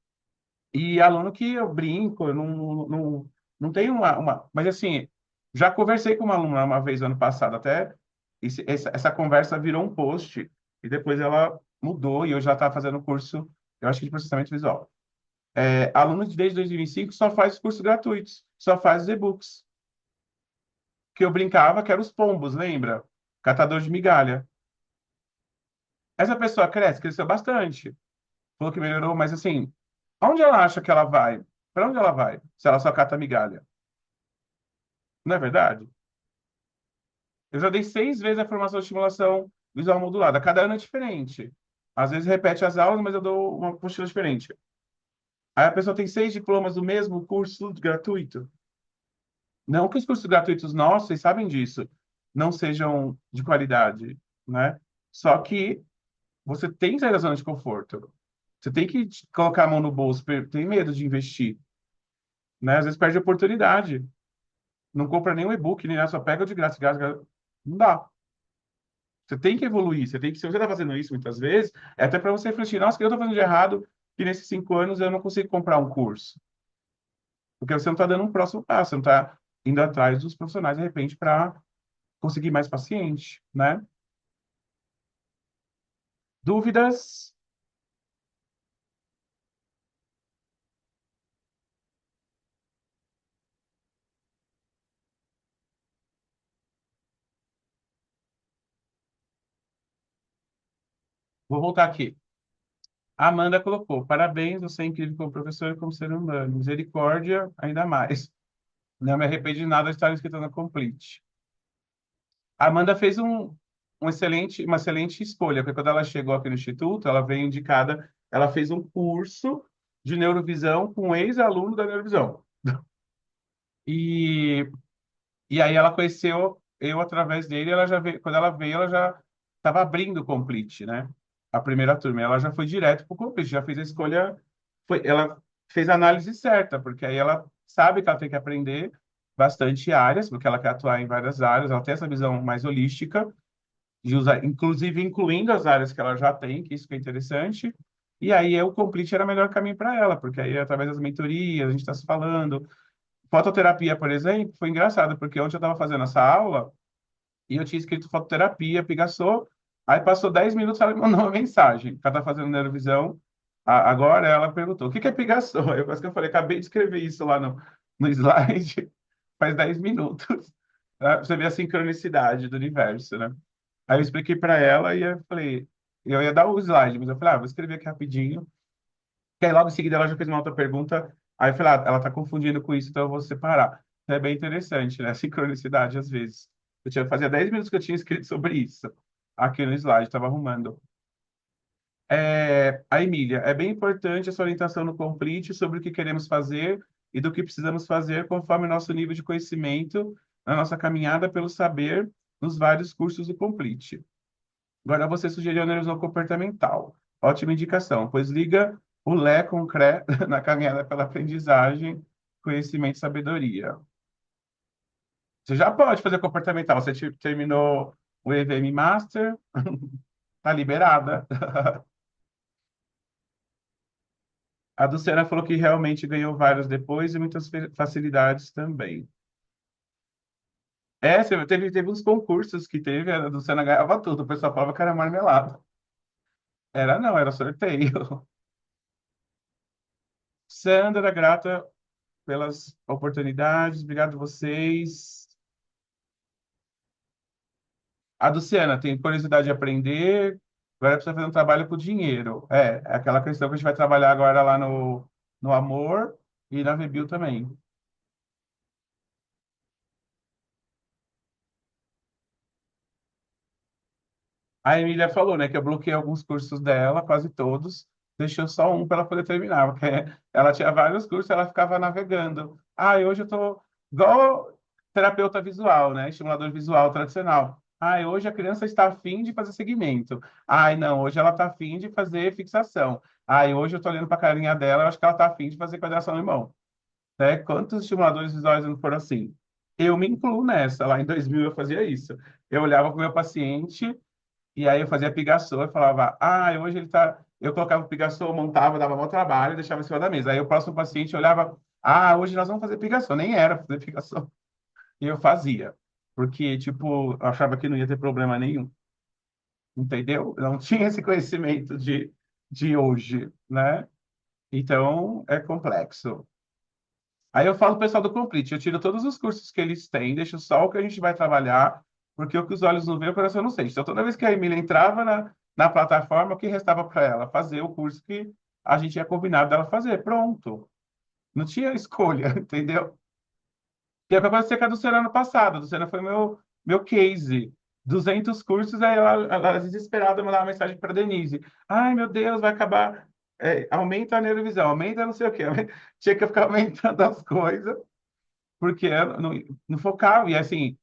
E aluno que eu brinco, eu não tenho Mas assim, já conversei com uma aluna uma vez ano passado, até essa conversa virou um post, e depois ela mudou e hoje ela está fazendo curso, eu acho que de processamento visual. Aluno de desde 2025 só faz cursos gratuitos, só faz os e-books. Que eu brincava que eram os pombos, lembra? Catador de migalha. Essa pessoa cresceu bastante. Falou que melhorou, mas assim, aonde ela acha que ela vai? Para onde ela vai? Se ela só cata migalha. Não é verdade? Eu já dei 6 vezes a formação de estimulação visual modulada. Cada ano é diferente. Às vezes repete as aulas, mas eu dou uma postura diferente. Aí a pessoa tem 6 diplomas do mesmo curso gratuito. Não que os cursos gratuitos nossos, vocês sabem disso, não sejam de qualidade, né? Só que você tem que sair da zona de conforto. Você tem que colocar a mão no bolso, tem medo de investir, né? Às vezes perde a oportunidade. Não compra nenhum e-book, nem nada, só pega o de graça, não dá. Você tem que evoluir, você tem que, se você está fazendo isso muitas vezes, é até para você refletir, nossa, o que eu estou fazendo de errado que nesses 5 anos eu não consigo comprar um curso? Porque você não está dando um próximo passo, você não está indo atrás dos profissionais, de repente, para conseguir mais paciente, né? Dúvidas? Vou voltar aqui. A Amanda colocou: parabéns, você é incrível como professor e como ser humano. Misericórdia, ainda mais. Não me arrependo de nada de estar inscrita na Complete. A Amanda fez uma excelente escolha, porque quando ela chegou aqui no Instituto, ela veio indicada, ela fez um curso de neurovisão com um ex-aluno da neurovisão. E, e aí ela conheceu eu através dele, ela já veio, quando ela veio, ela já estava abrindo o Complete, né? A primeira turma. Ela já foi direto para o Complete, já fez a escolha, ela fez a análise certa, porque aí ela sabe que ela tem que aprender bastante áreas, porque ela quer atuar em várias áreas, ela tem essa visão mais holística, de usar, inclusive incluindo as áreas que ela já tem, que isso que é interessante. E aí o Complete era o melhor caminho para ela, porque aí através das mentorias, a gente está se falando. Fototerapia, por exemplo, foi engraçado, porque ontem eu estava fazendo essa aula e eu tinha escrito fototerapia, Picasso, aí passou 10 minutos, ela me mandou uma mensagem, que ela está fazendo neurovisão. Agora ela perguntou, o que que é Picasso? Eu quase que eu falei, acabei de escrever isso lá no slide. faz 10 minutos. Pra você ver a sincronicidade do universo, né? Aí eu expliquei para ela e eu falei, eu ia dar o slide, mas eu falei, vou escrever aqui rapidinho. Que aí logo em seguida ela já fez uma outra pergunta. Aí eu falei, ela tá confundindo com isso, então eu vou separar. Então é bem interessante, né? A sincronicidade às vezes. Fazia 10 minutos que eu tinha escrito sobre isso aqui no slide, estava arrumando. A Emília, é bem importante essa orientação no Complete sobre o que queremos fazer e do que precisamos fazer conforme nosso nível de conhecimento na nossa caminhada pelo saber nos vários cursos do Complete. Agora você sugeriu a neurologia comportamental. Ótima indicação, pois liga o Lé com o CRE na caminhada pela aprendizagem, conhecimento e sabedoria. Você já pode fazer comportamental. Você terminou o EVM Master, tá liberada. A Luciana falou que realmente ganhou vários depois e muitas facilidades também. Teve uns concursos que teve, a Luciana ganhava tudo. O pessoal falava que era marmelada. Era não, era sorteio. Sandra, grata pelas oportunidades. Obrigado a vocês. A Luciana tem curiosidade de aprender. Agora precisa fazer um trabalho com dinheiro. É aquela questão que a gente vai trabalhar agora lá no Amor e na Review também. A Emília falou, né, que eu bloqueei alguns cursos dela, quase todos, deixou só um para ela poder terminar, porque ela tinha vários cursos, ela ficava navegando. Hoje eu tô igual terapeuta visual, né, estimulador visual tradicional. Hoje a criança está afim de fazer segmento. Não, hoje ela está afim de fazer fixação. Hoje eu estou olhando para a carinha dela, eu acho que ela está afim de fazer quadração em mão. Né? Quantos estimuladores visuais não foram assim? Eu me incluo nessa. Lá em 2000 eu fazia isso. Eu olhava para o meu paciente e aí eu fazia pigação e falava, hoje ele tá. Eu colocava o pigação, montava, dava bom trabalho, deixava em cima da mesa. Aí o próximo paciente olhava, hoje nós vamos fazer pigação. Nem era pra fazer pigação. E eu fazia. Porque, tipo, eu achava que não ia ter problema nenhum. Entendeu? Eu não tinha esse conhecimento de hoje, né? Então, é complexo. Aí eu falo pro pessoal do Complete, eu tiro todos os cursos que eles têm, deixo só o que a gente vai trabalhar, porque o que os olhos não veem, o coração não sente. Então, toda vez que a Emília entrava na plataforma, o que restava para ela? Fazer o curso que a gente tinha combinado dela fazer. Pronto. Não tinha escolha, entendeu? E é para acontecer com a Luciana ano passado. A Luciana foi meu case. 200 cursos, aí ela desesperada mandava mensagem para Denise. Ai, meu Deus, vai acabar. Aumenta a neurovisão, aumenta não sei o quê. Tinha que ficar aumentando as coisas porque eu não focava. E assim,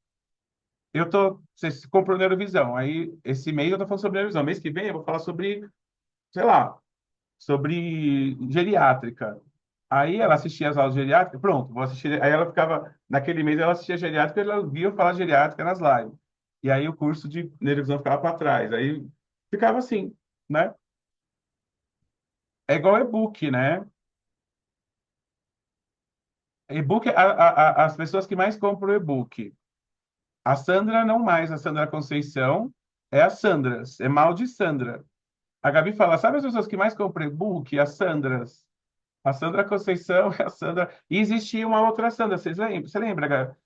você comprou Neurovisão, aí esse mês eu tô falando sobre Neurovisão, mês que vem eu vou falar sobre, sei lá, sobre geriátrica. Aí ela assistia as aulas de geriátrica, pronto, vou assistir. Aí ela ficava, naquele mês ela assistia geriátrica, ela via eu falar geriátrica nas lives. E aí o curso de Neurovisão ficava para trás. Aí ficava assim, né? É igual e-book, né? E-book, as pessoas que mais compram e-book. A Sandra não mais, a Sandra Conceição é a Sandras, é mal de Sandra. A Gabi fala, sabe as pessoas que mais compram e-book? As Sandras. A Sandra Conceição é a Sandra. E existia uma outra Sandra, vocês lembram? Você lembra,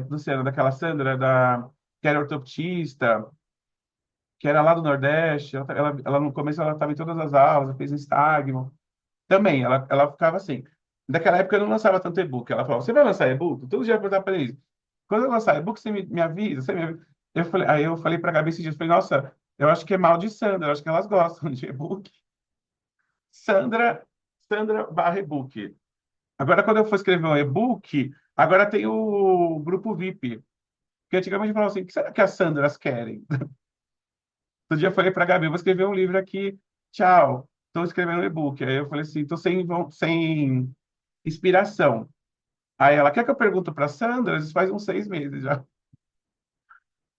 Luciana, daquela Sandra que era ortoptista, que era lá do Nordeste? Ela no começo ela estava em todas as aulas, ela fez Instagram. Também, ela ficava assim. Naquela época eu não lançava tanto e-book. Ela falava, você vai lançar e-book? Todo dia eu perguntava para eles. Quando eu lançar e-book, você me avisa? Você me avisa? Aí eu falei para a Gabi esses dias, falei, nossa, eu acho que é mal de Sandra, eu acho que elas gostam de e-book. Sandra, Sandra barra e-book. Agora, quando eu for escrever um e-book, agora tem o grupo VIP. Porque antigamente eu falava assim, o que será que as Sandras querem? Outro dia eu falei para a Gabi, eu vou escrever um livro aqui, tchau, estou escrevendo um e-book. Aí eu falei assim, estou sem inspiração. Aí ela, quer que eu pergunte para Sandra? Isso faz uns 6 meses já.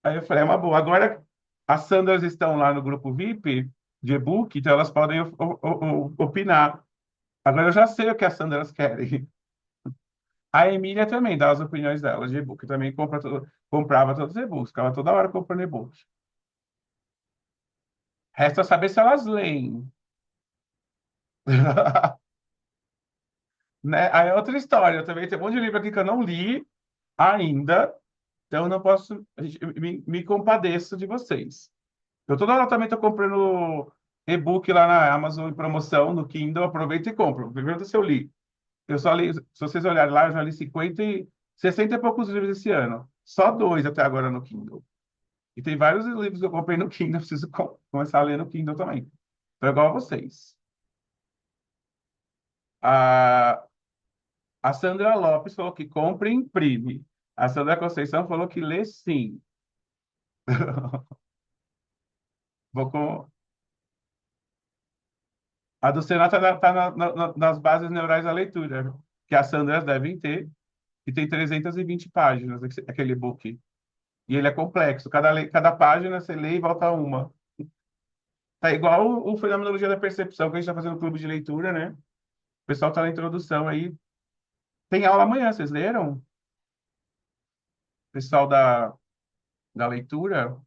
Aí eu falei, é uma boa. Agora, as Sandras estão lá no grupo VIP de e-book, então elas podem opinar. Agora eu já sei o que as Sandras querem. A Emília também dá as opiniões dela de e-book. Também comprava todos os e-books, ficava toda hora comprando e-book. Resta saber se elas leem. Né? Aí é outra história. Eu também tenho um monte de livro aqui que eu não li, ainda, então eu não posso, me compadeço de vocês. Eu toda hora também estou comprando e-book lá na Amazon em promoção, no Kindle, aproveita e compro. Pergunta se eu li. Eu só li, se vocês olharem lá, eu já li 60 e poucos livros esse ano. Só dois até agora no Kindle. E tem vários livros que eu comprei no Kindle, eu preciso começar a ler no Kindle também. Então, igual a vocês. A, a Sandra Lopes falou que compra e imprime. A Sandra Conceição falou que lê sim. Vou com... A do Senado está nas bases neurais da leitura, que as Sandras devem ter, e tem 320 páginas, aquele book. E ele é complexo. Cada página você lê e volta uma. Tá igual o Fenomenologia da Percepção, que a gente está fazendo no clube de leitura, né? O pessoal está na introdução aí. Tem aula amanhã, vocês leram? Pessoal da leitura?